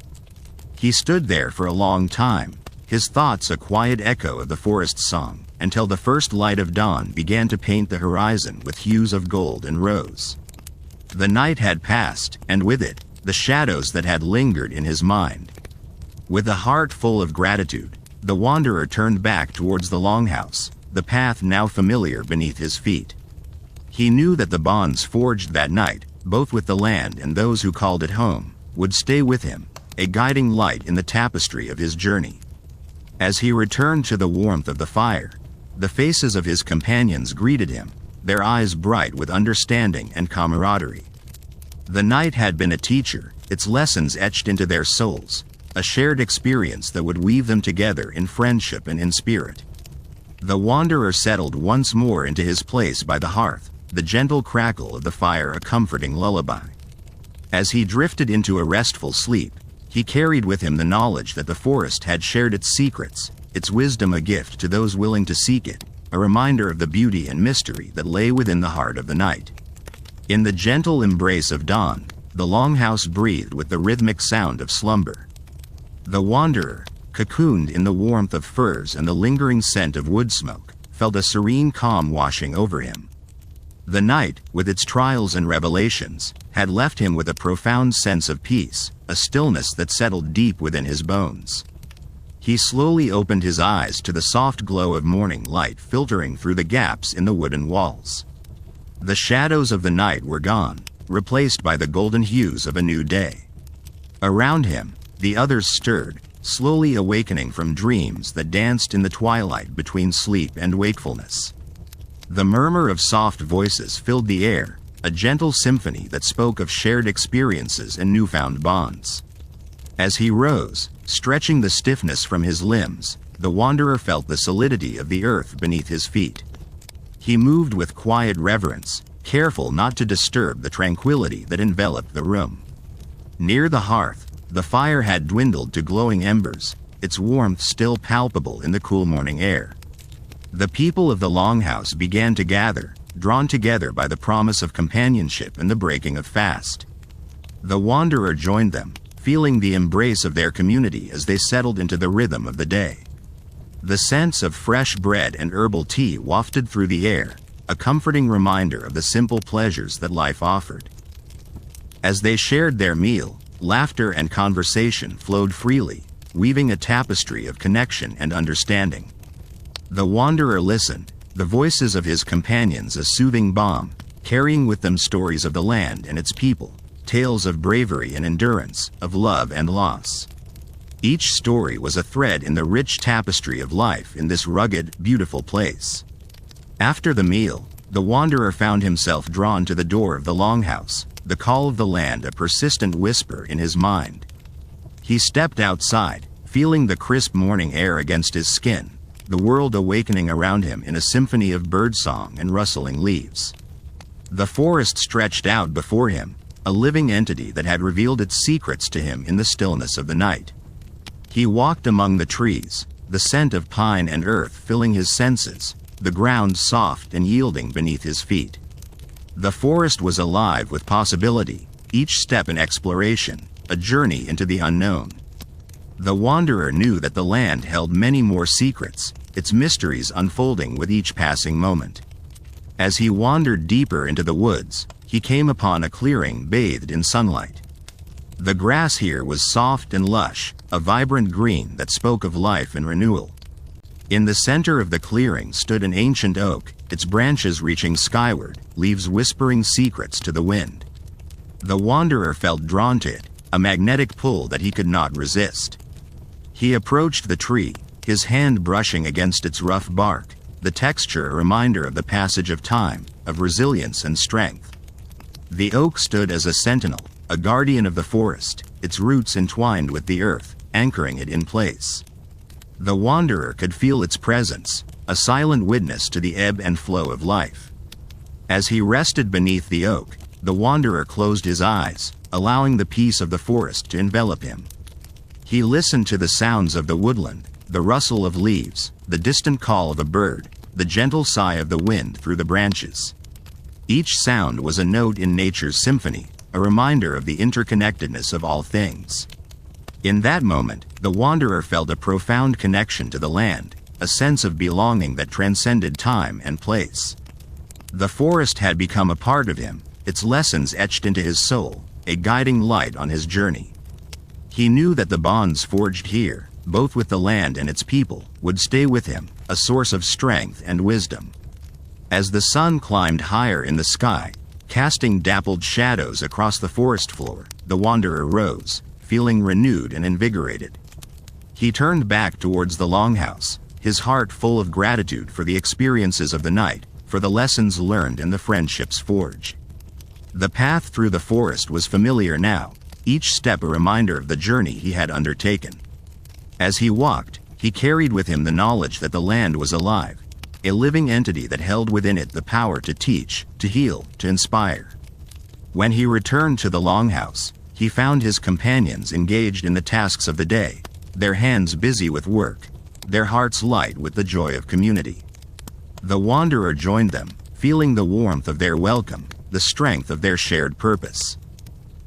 He stood there for a long time, his thoughts a quiet echo of the forest's song, until the first light of dawn began to paint the horizon with hues of gold and rose. The night had passed, and with it, the shadows that had lingered in his mind. With a heart full of gratitude, the wanderer turned back towards the Longhouse, the path now familiar beneath his feet. He knew that the bonds forged that night, both with the land and those who called it home, would stay with him, a guiding light in the tapestry of his journey. As he returned to the warmth of the fire, the faces of his companions greeted him, their eyes bright with understanding and camaraderie. The night had been a teacher, its lessons etched into their souls, a shared experience that would weave them together in friendship and in spirit. The wanderer settled once more into his place by the hearth, the gentle crackle of the fire a comforting lullaby. As he drifted into a restful sleep, he carried with him the knowledge that the forest had shared its secrets, its wisdom a gift to those willing to seek it, a reminder of the beauty and mystery that lay within the heart of the night. In the gentle embrace of dawn, the Longhouse breathed with the rhythmic sound of slumber. The wanderer, cocooned in the warmth of firs and the lingering scent of wood smoke, felt a serene calm washing over him. The night, with its trials and revelations, had left him with a profound sense of peace, a stillness that settled deep within his bones. He slowly opened his eyes to the soft glow of morning light filtering through the gaps in the wooden walls. The shadows of the night were gone, replaced by the golden hues of a new day. Around him, the others stirred, slowly awakening from dreams that danced in the twilight between sleep and wakefulness. The murmur of soft voices filled the air, a gentle symphony that spoke of shared experiences and newfound bonds. As he rose, stretching the stiffness from his limbs, the wanderer felt the solidity of the earth beneath his feet. He moved with quiet reverence, careful not to disturb the tranquility that enveloped the room. Near the hearth, the fire had dwindled to glowing embers, its warmth still palpable in the cool morning air. The people of the Longhouse began to gather, drawn together by the promise of companionship and the breaking of fast. The wanderer joined them, feeling the embrace of their community as they settled into the rhythm of the day. The scents of fresh bread and herbal tea wafted through the air, a comforting reminder of the simple pleasures that life offered. As they shared their meal, laughter and conversation flowed freely, weaving a tapestry of connection and understanding. The wanderer listened, the voices of his companions a soothing balm, carrying with them stories of the land and its people, tales of bravery and endurance, of love and loss. Each story was a thread in the rich tapestry of life in this rugged, beautiful place. After the meal, the wanderer found himself drawn to the door of the Longhouse, the call of the land a persistent whisper in his mind. He stepped outside, feeling the crisp morning air against his skin, the world awakening around him in a symphony of birdsong and rustling leaves. The forest stretched out before him, a living entity that had revealed its secrets to him in the stillness of the night. He walked among the trees, the scent of pine and earth filling his senses, the ground soft and yielding beneath his feet. The forest was alive with possibility, each step an exploration, a journey into the unknown. The wanderer knew that the land held many more secrets, its mysteries unfolding with each passing moment. As he wandered deeper into the woods, he came upon a clearing bathed in sunlight. The grass here was soft and lush, a vibrant green that spoke of life and renewal. In the center of the clearing stood an ancient oak, its branches reaching skyward, leaves whispering secrets to the wind. The wanderer felt drawn to it, a magnetic pull that he could not resist. He approached the tree, his hand brushing against its rough bark, the texture a reminder of the passage of time, of resilience and strength. The oak stood as a sentinel, a guardian of the forest, its roots entwined with the earth, anchoring it in place. The wanderer could feel its presence, a silent witness to the ebb and flow of life. As he rested beneath the oak, the wanderer closed his eyes, allowing the peace of the forest to envelop him. He listened to the sounds of the woodland, the rustle of leaves, the distant call of a bird, the gentle sigh of the wind through the branches. Each sound was a note in nature's symphony, a reminder of the interconnectedness of all things. In that moment, the wanderer felt a profound connection to the land, a sense of belonging that transcended time and place. The forest had become a part of him, its lessons etched into his soul, a guiding light on his journey. He knew that the bonds forged here, both with the land and its people, would stay with him, a source of strength and wisdom. As the sun climbed higher in the sky, casting dappled shadows across the forest floor, the wanderer rose, feeling renewed and invigorated. He turned back towards the Longhouse, his heart full of gratitude for the experiences of the night, for the lessons learned and the friendships forged. The path through the forest was familiar now, each step a reminder of the journey he had undertaken. As he walked, he carried with him the knowledge that the land was alive, a living entity that held within it the power to teach, to heal, to inspire. When he returned to the Longhouse, he found his companions engaged in the tasks of the day, their hands busy with work, their hearts light with the joy of community. The wanderer joined them, feeling the warmth of their welcome, the strength of their shared purpose.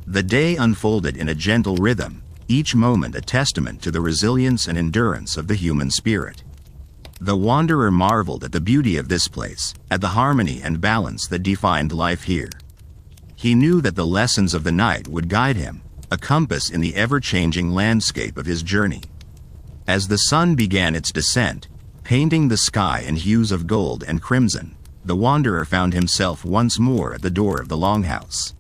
The day unfolded in a gentle rhythm, each moment a testament to the resilience and endurance of the human spirit. The wanderer marveled at the beauty of this place, at the harmony and balance that defined life here. He knew that the lessons of the night would guide him, a compass in the ever-changing landscape of his journey. As the sun began its descent, painting the sky in hues of gold and crimson, the wanderer found himself once more at the door of the Longhouse.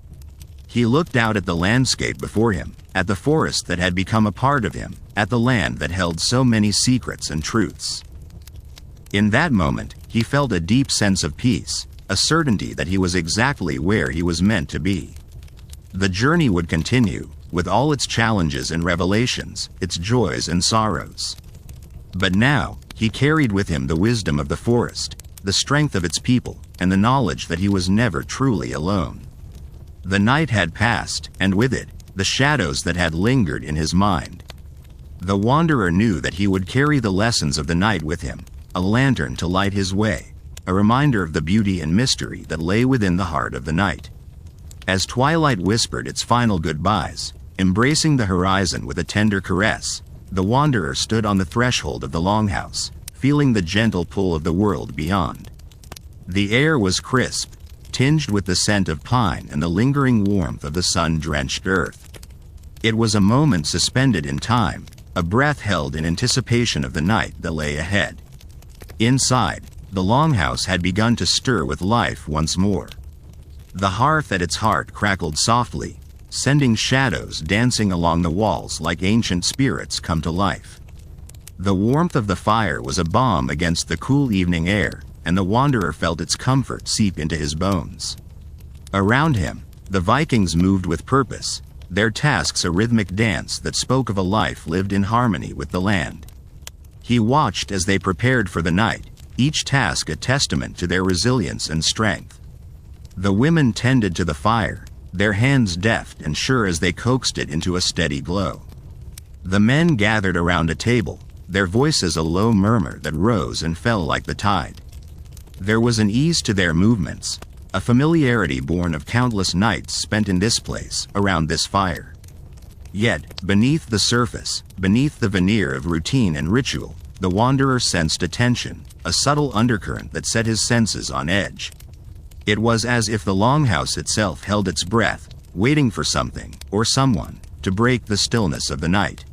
He looked out at the landscape before him, at the forest that had become a part of him, at the land that held so many secrets and truths. In that moment, he felt a deep sense of peace, a certainty that he was exactly where he was meant to be. The journey would continue, with all its challenges and revelations, its joys and sorrows. But now, he carried with him the wisdom of the forest, the strength of its people, and the knowledge that he was never truly alone. The night had passed, and with it, the shadows that had lingered in his mind. The wanderer knew that he would carry the lessons of the night with him, a lantern to light his way, a reminder of the beauty and mystery that lay within the heart of the night. As twilight whispered its final goodbyes, embracing the horizon with a tender caress, the wanderer stood on the threshold of the Longhouse, feeling the gentle pull of the world beyond. The air was crisp, tinged with the scent of pine and the lingering warmth of the sun-drenched earth. It was a moment suspended in time, a breath held in anticipation of the night that lay ahead. Inside, the Longhouse had begun to stir with life once more. The hearth at its heart crackled softly, sending shadows dancing along the walls like ancient spirits come to life. The warmth of the fire was a balm against the cool evening air, and the wanderer felt its comfort seep into his bones. Around him, the Vikings moved with purpose, their tasks a rhythmic dance that spoke of a life lived in harmony with the land. He watched as they prepared for the night, each task a testament to their resilience and strength. The women tended to the fire, their hands deft and sure as they coaxed it into a steady glow. The men gathered around a table, their voices a low murmur that rose and fell like the tide. There was an ease to their movements, a familiarity born of countless nights spent in this place, around this fire. Yet, beneath the surface, beneath the veneer of routine and ritual, the wanderer sensed a tension, a subtle undercurrent that set his senses on edge. It was as if the Longhouse itself held its breath, waiting for something, or someone, to break the stillness of the night.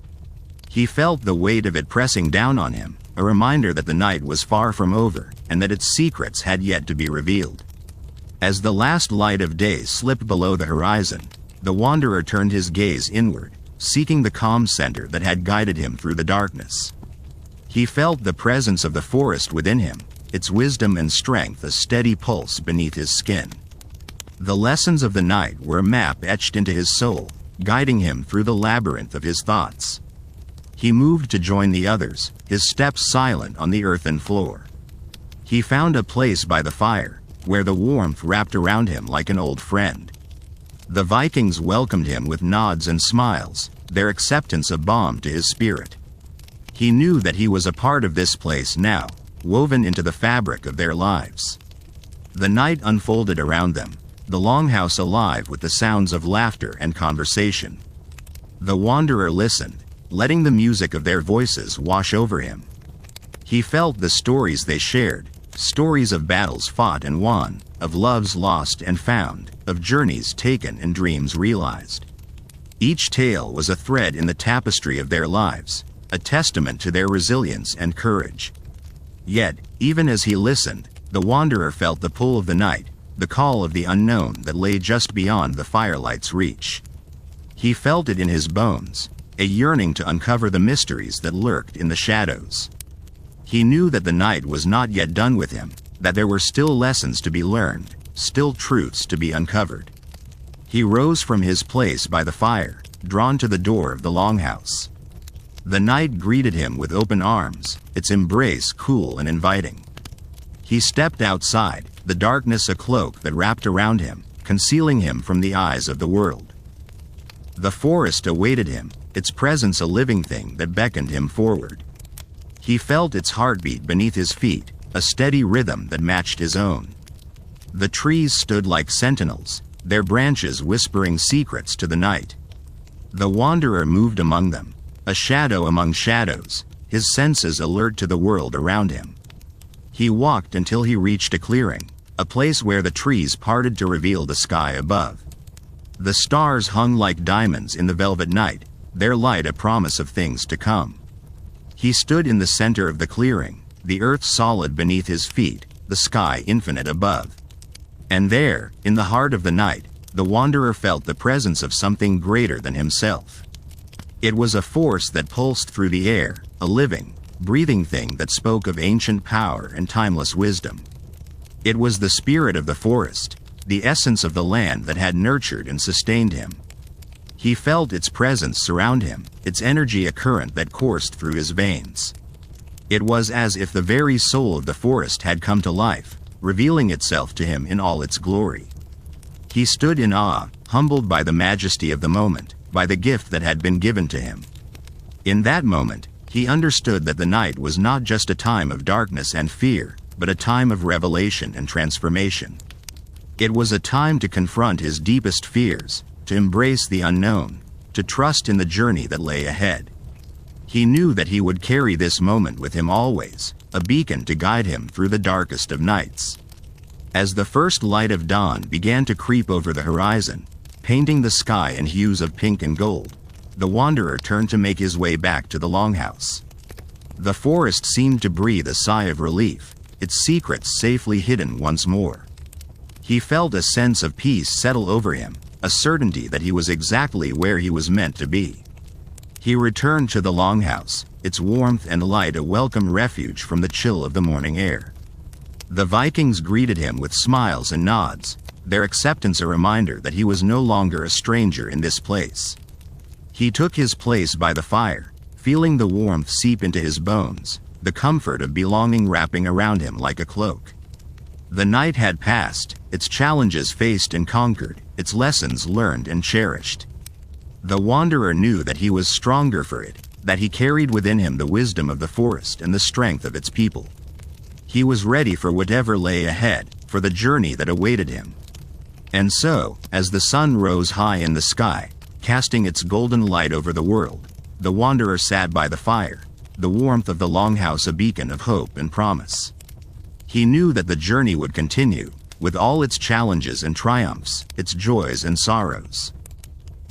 He felt the weight of it pressing down on him, a reminder that the night was far from over, and that its secrets had yet to be revealed. As the last light of day slipped below the horizon, the wanderer turned his gaze inward, seeking the calm center that had guided him through the darkness. He felt the presence of the forest within him, its wisdom and strength a steady pulse beneath his skin. The lessons of the night were a map etched into his soul, guiding him through the labyrinth of his thoughts. He moved to join the others, his steps silent on the earthen floor. He found a place by the fire, where the warmth wrapped around him like an old friend. The Vikings welcomed him with nods and smiles, their acceptance a balm to his spirit. He knew that he was a part of this place now, woven into the fabric of their lives. The night unfolded around them, the Longhouse alive with the sounds of laughter and conversation. The wanderer listened, letting the music of their voices wash over him. He felt the stories they shared, stories of battles fought and won, of loves lost and found, of journeys taken and dreams realized. Each tale was a thread in the tapestry of their lives, a testament to their resilience and courage. Yet, even as he listened, the wanderer felt the pull of the night, the call of the unknown that lay just beyond the firelight's reach. He felt it in his bones, a yearning to uncover the mysteries that lurked in the shadows. He knew that the night was not yet done with him, that there were still lessons to be learned, still truths to be uncovered. He rose from his place by the fire, drawn to the door of the Longhouse. The night greeted him with open arms, its embrace cool and inviting. He stepped outside, the darkness a cloak that wrapped around him, concealing him from the eyes of the world. The forest awaited him, its presence a living thing that beckoned him forward. He felt its heartbeat beneath his feet, a steady rhythm that matched his own. The trees stood like sentinels, their branches whispering secrets to the night. The wanderer moved among them, a shadow among shadows, his senses alert to the world around him. He walked until he reached a clearing, a place where the trees parted to reveal the sky above. The stars hung like diamonds in the velvet night, their light a promise of things to come. He stood in the center of the clearing, the earth solid beneath his feet, the sky infinite above. And there, in the heart of the night, the wanderer felt the presence of something greater than himself. It was a force that pulsed through the air, a living, breathing thing that spoke of ancient power and timeless wisdom. It was the spirit of the forest, the essence of the land that had nurtured and sustained him. He felt its presence surround him, its energy a current that coursed through his veins. It was as if the very soul of the forest had come to life, revealing itself to him in all its glory. He stood in awe, humbled by the majesty of the moment, by the gift that had been given to him. In that moment, he understood that the night was not just a time of darkness and fear, but a time of revelation and transformation. It was a time to confront his deepest fears, to embrace the unknown, to trust in the journey that lay ahead. He knew that he would carry this moment with him always, a beacon to guide him through the darkest of nights. As the first light of dawn began to creep over the horizon, painting the sky in hues of pink and gold, the wanderer turned to make his way back to the Longhouse. The forest seemed to breathe a sigh of relief, its secrets safely hidden once more. He felt a sense of peace settle over him, a certainty that he was exactly where he was meant to be. He returned to the Longhouse, its warmth and light a welcome refuge from the chill of the morning air. The Vikings greeted him with smiles and nods, their acceptance a reminder that he was no longer a stranger in this place. He took his place by the fire, feeling the warmth seep into his bones, the comfort of belonging wrapping around him like a cloak. The night had passed, its challenges faced and conquered, its lessons learned and cherished. The wanderer knew that he was stronger for it, that he carried within him the wisdom of the forest and the strength of its people. He was ready for whatever lay ahead, for the journey that awaited him. And so, as the sun rose high in the sky, casting its golden light over the world, the wanderer sat by the fire, the warmth of the Longhouse a beacon of hope and promise. He knew that the journey would continue, with all its challenges and triumphs, its joys and sorrows.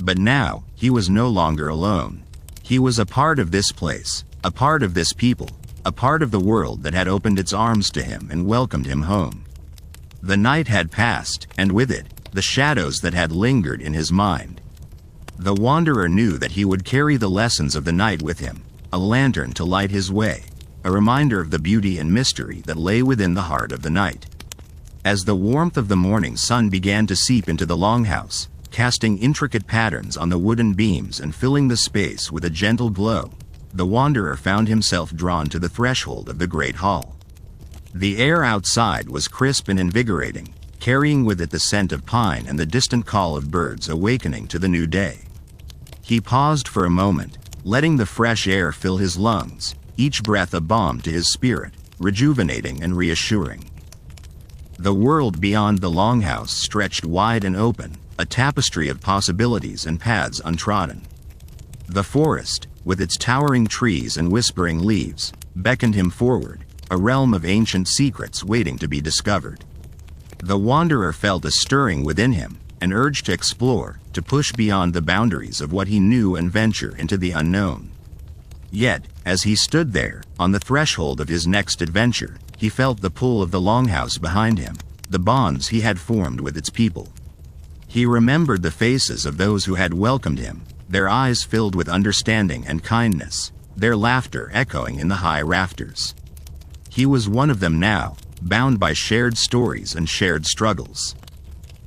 But now, he was no longer alone. He was a part of this place, a part of this people, a part of the world that had opened its arms to him and welcomed him home. The night had passed, and with it, the shadows that had lingered in his mind. The wanderer knew that he would carry the lessons of the night with him, a lantern to light his way, a reminder of the beauty and mystery that lay within the heart of the night. As the warmth of the morning sun began to seep into the Longhouse, casting intricate patterns on the wooden beams and filling the space with a gentle glow, the wanderer found himself drawn to the threshold of the great hall. The air outside was crisp and invigorating, carrying with it the scent of pine and the distant call of birds awakening to the new day. He paused for a moment, letting the fresh air fill his lungs, each breath a balm to his spirit, rejuvenating and reassuring. The world beyond the Longhouse stretched wide and open, a tapestry of possibilities and paths untrodden. The forest, with its towering trees and whispering leaves, beckoned him forward, a realm of ancient secrets waiting to be discovered. The wanderer felt a stirring within him, an urge to explore, to push beyond the boundaries of what he knew and venture into the unknown. Yet, as he stood there, on the threshold of his next adventure, he felt the pull of the Longhouse behind him, the bonds he had formed with its people. He remembered the faces of those who had welcomed him, their eyes filled with understanding and kindness, their laughter echoing in the high rafters. He was one of them now, bound by shared stories and shared struggles.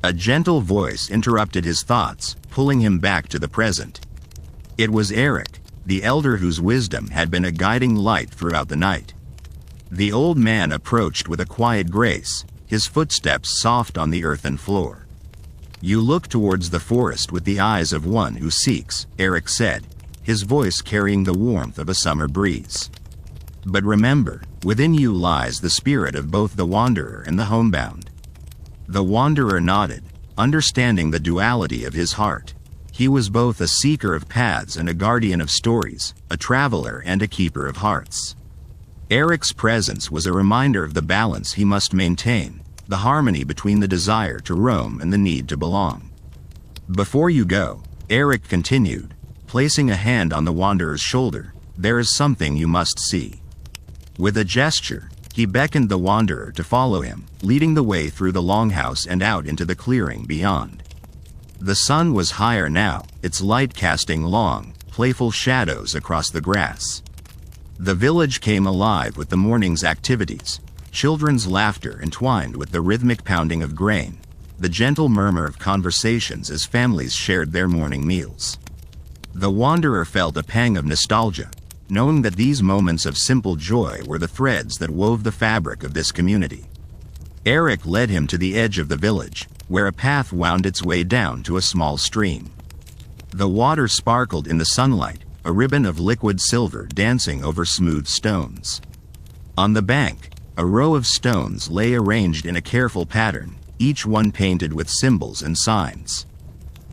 A gentle voice interrupted his thoughts, pulling him back to the present. It was Eric, the elder whose wisdom had been a guiding light throughout the night. The old man approached with a quiet grace, his footsteps soft on the earthen floor. "You look towards the forest with the eyes of one who seeks," Eric said, his voice carrying the warmth of a summer breeze. "But remember, within you lies the spirit of both the wanderer and the homebound." The wanderer nodded, understanding the duality of his heart. He was both a seeker of paths and a guardian of stories, a traveler and a keeper of hearts. Eric's presence was a reminder of the balance he must maintain, the harmony between the desire to roam and the need to belong. "Before you go," Eric continued, placing a hand on the wanderer's shoulder, "there is something you must see." With a gesture, he beckoned the wanderer to follow him, leading the way through the Longhouse and out into the clearing beyond. The sun was higher now, its light casting long, playful shadows across the grass. The village came alive with the morning's activities, children's laughter entwined with the rhythmic pounding of grain, the gentle murmur of conversations as families shared their morning meals. The wanderer felt a pang of nostalgia, knowing that these moments of simple joy were the threads that wove the fabric of this community. Eric led him to the edge of the village, where a path wound its way down to a small stream. The water sparkled in the sunlight, a ribbon of liquid silver dancing over smooth stones. On the bank, a row of stones lay arranged in a careful pattern, each one painted with symbols and signs.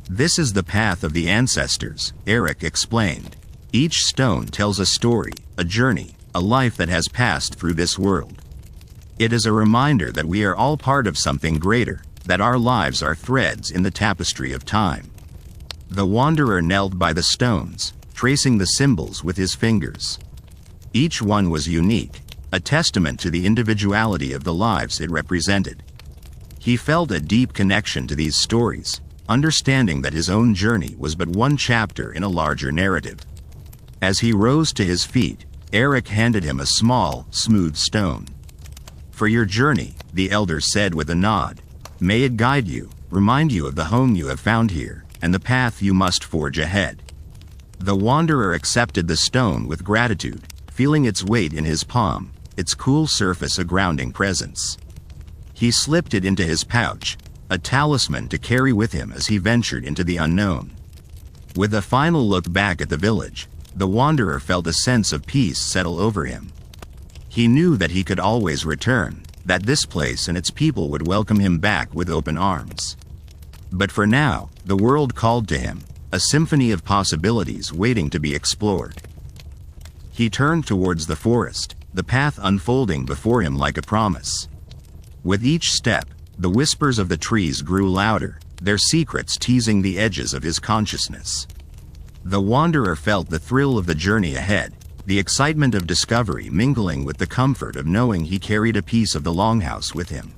"This is the path of the ancestors," Eric explained. "Each stone tells a story, a journey, a life that has passed through this world. It is a reminder that we are all part of something greater, that our lives are threads in the tapestry of time." The wanderer knelt by the stones, tracing the symbols with his fingers. Each one was unique, a testament to the individuality of the lives it represented. He felt a deep connection to these stories, understanding that his own journey was but one chapter in a larger narrative. As he rose to his feet, Eric handed him a small, smooth stone. "For your journey," the elder said with a nod. "May it guide you, remind you of the home you have found here, and the path you must forge ahead." The wanderer accepted the stone with gratitude, feeling its weight in his palm, its cool surface a grounding presence. He slipped it into his pouch, a talisman to carry with him as he ventured into the unknown. With a final look back at the village, the wanderer felt a sense of peace settle over him. He knew that he could always return, that this place and its people would welcome him back with open arms. But for now, the world called to him, a symphony of possibilities waiting to be explored. He turned towards the forest, the path unfolding before him like a promise. With each step, the whispers of the trees grew louder, their secrets teasing the edges of his consciousness. The wanderer felt the thrill of the journey ahead, the excitement of discovery mingling with the comfort of knowing he carried a piece of the Longhouse with him.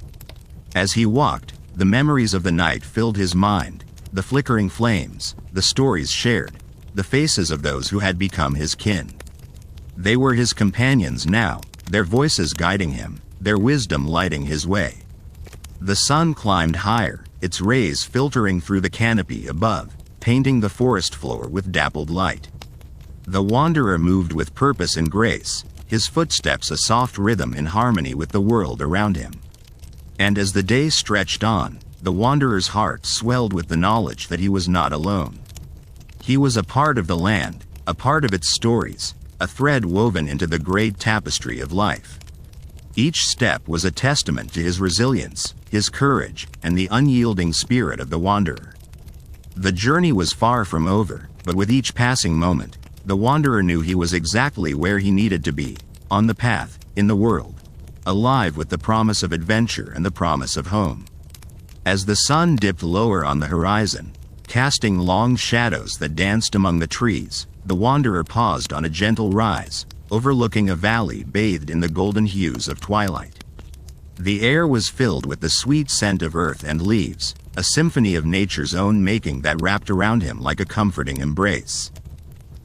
As he walked, the memories of the night filled his mind, the flickering flames, the stories shared, the faces of those who had become his kin. They were his companions now, their voices guiding him, their wisdom lighting his way. The sun climbed higher, its rays filtering through the canopy above, painting the forest floor with dappled light. The wanderer moved with purpose and grace, his footsteps a soft rhythm in harmony with the world around him. And as the day stretched on, the wanderer's heart swelled with the knowledge that he was not alone. He was a part of the land, a part of its stories, a thread woven into the great tapestry of life. Each step was a testament to his resilience, his courage, and the unyielding spirit of the wanderer. The journey was far from over, but with each passing moment, the wanderer knew he was exactly where he needed to be, on the path, in the world, alive with the promise of adventure and the promise of home. As the sun dipped lower on the horizon, casting long shadows that danced among the trees, the wanderer paused on a gentle rise, overlooking a valley bathed in the golden hues of twilight. The air was filled with the sweet scent of earth and leaves, a symphony of nature's own making that wrapped around him like a comforting embrace.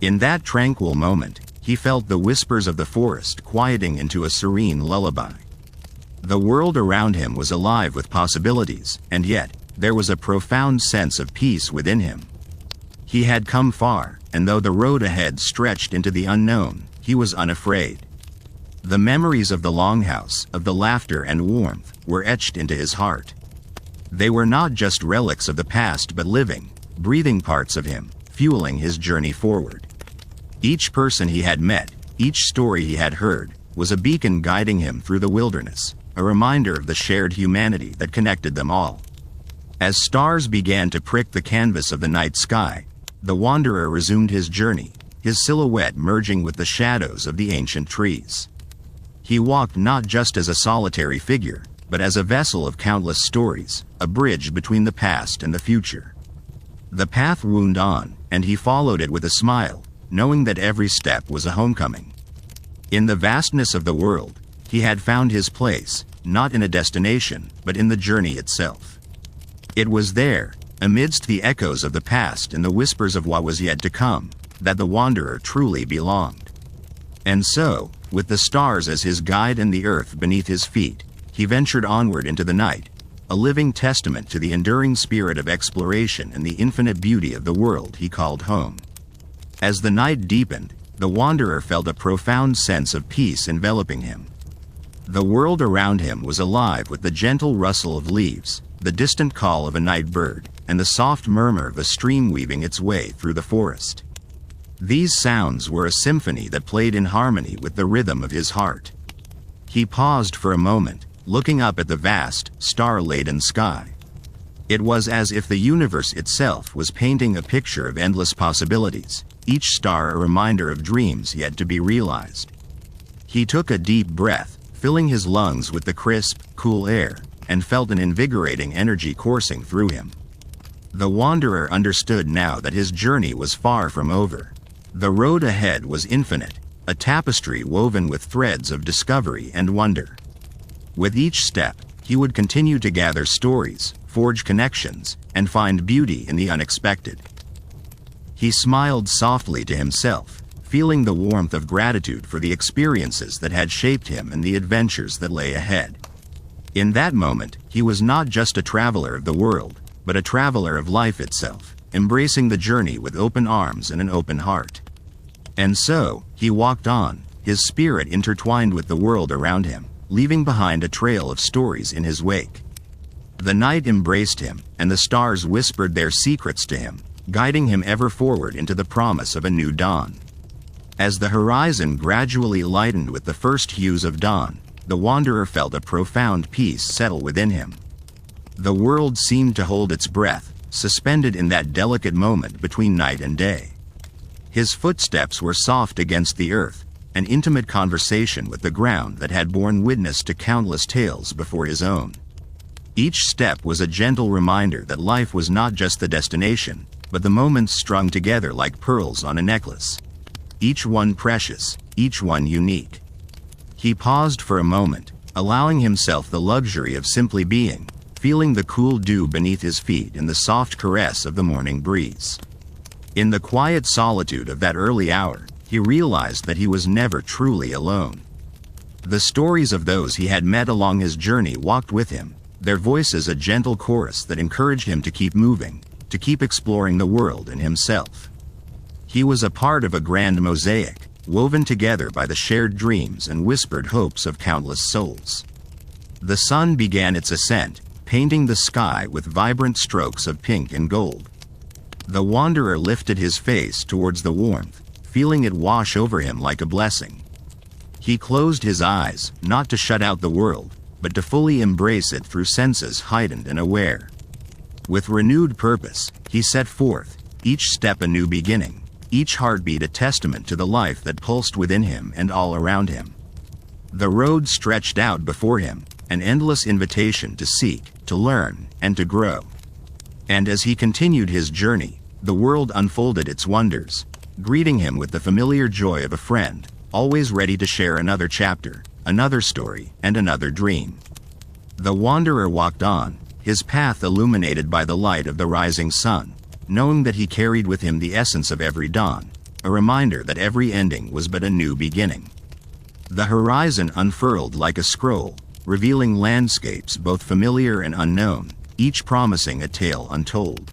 In that tranquil moment, he felt the whispers of the forest quieting into a serene lullaby. The world around him was alive with possibilities, and yet, there was a profound sense of peace within him. He had come far, and though the road ahead stretched into the unknown, he was unafraid. The memories of the Longhouse, of the laughter and warmth, were etched into his heart. They were not just relics of the past but living, breathing parts of him, fueling his journey forward. Each person he had met, each story he had heard, was a beacon guiding him through the wilderness, a reminder of the shared humanity that connected them all. As stars began to prick the canvas of the night sky, the wanderer resumed his journey, his silhouette merging with the shadows of the ancient trees. He walked not just as a solitary figure, but as a vessel of countless stories, a bridge between the past and the future. The path wound on, and he followed it with a smile, knowing that every step was a homecoming. In the vastness of the world, he had found his place, not in a destination, but in the journey itself. It was there, amidst the echoes of the past and the whispers of what was yet to come, that the wanderer truly belonged. And so, with the stars as his guide and the earth beneath his feet, he ventured onward into the night, a living testament to the enduring spirit of exploration and the infinite beauty of the world he called home. As the night deepened, the wanderer felt a profound sense of peace enveloping him. The world around him was alive with the gentle rustle of leaves, the distant call of a night bird, and the soft murmur of a stream weaving its way through the forest. These sounds were a symphony that played in harmony with the rhythm of his heart. He paused for a moment, looking up at the vast, star-laden sky. It was as if the universe itself was painting a picture of endless possibilities, each star a reminder of dreams yet to be realized. He took a deep breath, filling his lungs with the crisp, cool air, and felt an invigorating energy coursing through him. The wanderer understood now that his journey was far from over. The road ahead was infinite, a tapestry woven with threads of discovery and wonder. With each step, he would continue to gather stories, forge connections, and find beauty in the unexpected. He smiled softly to himself, feeling the warmth of gratitude for the experiences that had shaped him and the adventures that lay ahead. In that moment, he was not just a traveler of the world, but a traveler of life itself, embracing the journey with open arms and an open heart. And so, he walked on, his spirit intertwined with the world around him, leaving behind a trail of stories in his wake. The night embraced him, and the stars whispered their secrets to him, guiding him ever forward into the promise of a new dawn. As the horizon gradually lightened with the first hues of dawn, the wanderer felt a profound peace settle within him. The world seemed to hold its breath, suspended in that delicate moment between night and day. His footsteps were soft against the earth, an intimate conversation with the ground that had borne witness to countless tales before his own. Each step was a gentle reminder that life was not just the destination, but the moments strung together like pearls on a necklace. Each one precious, each one unique. He paused for a moment, allowing himself the luxury of simply being, feeling the cool dew beneath his feet and the soft caress of the morning breeze. In the quiet solitude of that early hour, he realized that he was never truly alone. The stories of those he had met along his journey walked with him, their voices a gentle chorus that encouraged him to keep moving, to keep exploring the world and himself. He was a part of a grand mosaic, woven together by the shared dreams and whispered hopes of countless souls. The sun began its ascent, painting the sky with vibrant strokes of pink and gold. The wanderer lifted his face towards the warmth, feeling it wash over him like a blessing. He closed his eyes, not to shut out the world, but to fully embrace it through senses heightened and aware. With renewed purpose, he set forth, each step a new beginning, each heartbeat a testament to the life that pulsed within him and all around him. The road stretched out before him, an endless invitation to seek, to learn, and to grow. And as he continued his journey, the world unfolded its wonders, greeting him with the familiar joy of a friend, always ready to share another chapter, another story, and another dream. The wanderer walked on, his path illuminated by the light of the rising sun, knowing that he carried with him the essence of every dawn, a reminder that every ending was but a new beginning. The horizon unfurled like a scroll, revealing landscapes both familiar and unknown, each promising a tale untold.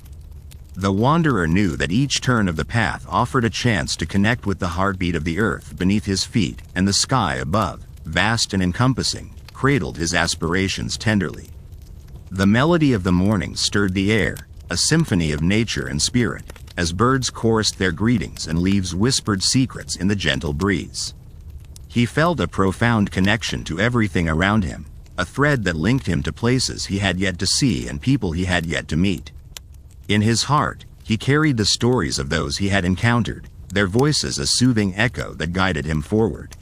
The wanderer knew that each turn of the path offered a chance to connect with the heartbeat of the earth beneath his feet, and the sky above, vast and encompassing, cradled his aspirations tenderly. The melody of the morning stirred the air, a symphony of nature and spirit, as birds chorused their greetings and leaves whispered secrets in the gentle breeze. He felt a profound connection to everything around him, a thread that linked him to places he had yet to see and people he had yet to meet. In his heart, he carried the stories of those he had encountered, their voices a soothing echo that guided him forward.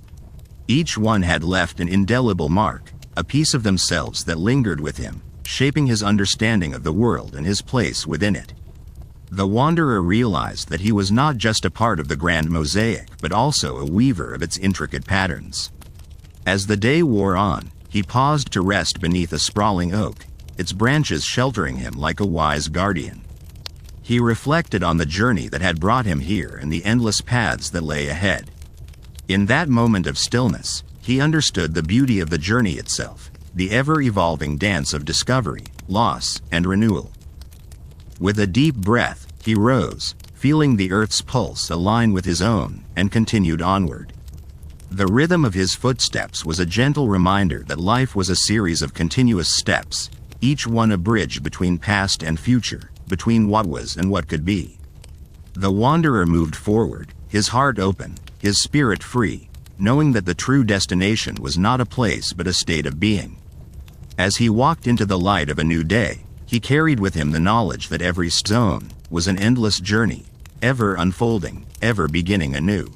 Each one had left an indelible mark, a piece of themselves that lingered with him, shaping his understanding of the world and his place within it. The wanderer realized that he was not just a part of the grand mosaic, but also a weaver of its intricate patterns. As the day wore on, he paused to rest beneath a sprawling oak, its branches sheltering him like a wise guardian. He reflected on the journey that had brought him here and the endless paths that lay ahead. In that moment of stillness, he understood the beauty of the journey itself, the ever-evolving dance of discovery, loss, and renewal. With a deep breath, he rose, feeling the earth's pulse align with his own, and continued onward. The rhythm of his footsteps was a gentle reminder that life was a series of continuous steps, each one a bridge between past and future, between what was and what could be. The wanderer moved forward, his heart open, his spirit free, knowing that the true destination was not a place but a state of being. As he walked into the light of a new day, he carried with him the knowledge that every stone was an endless journey, ever unfolding, ever beginning anew.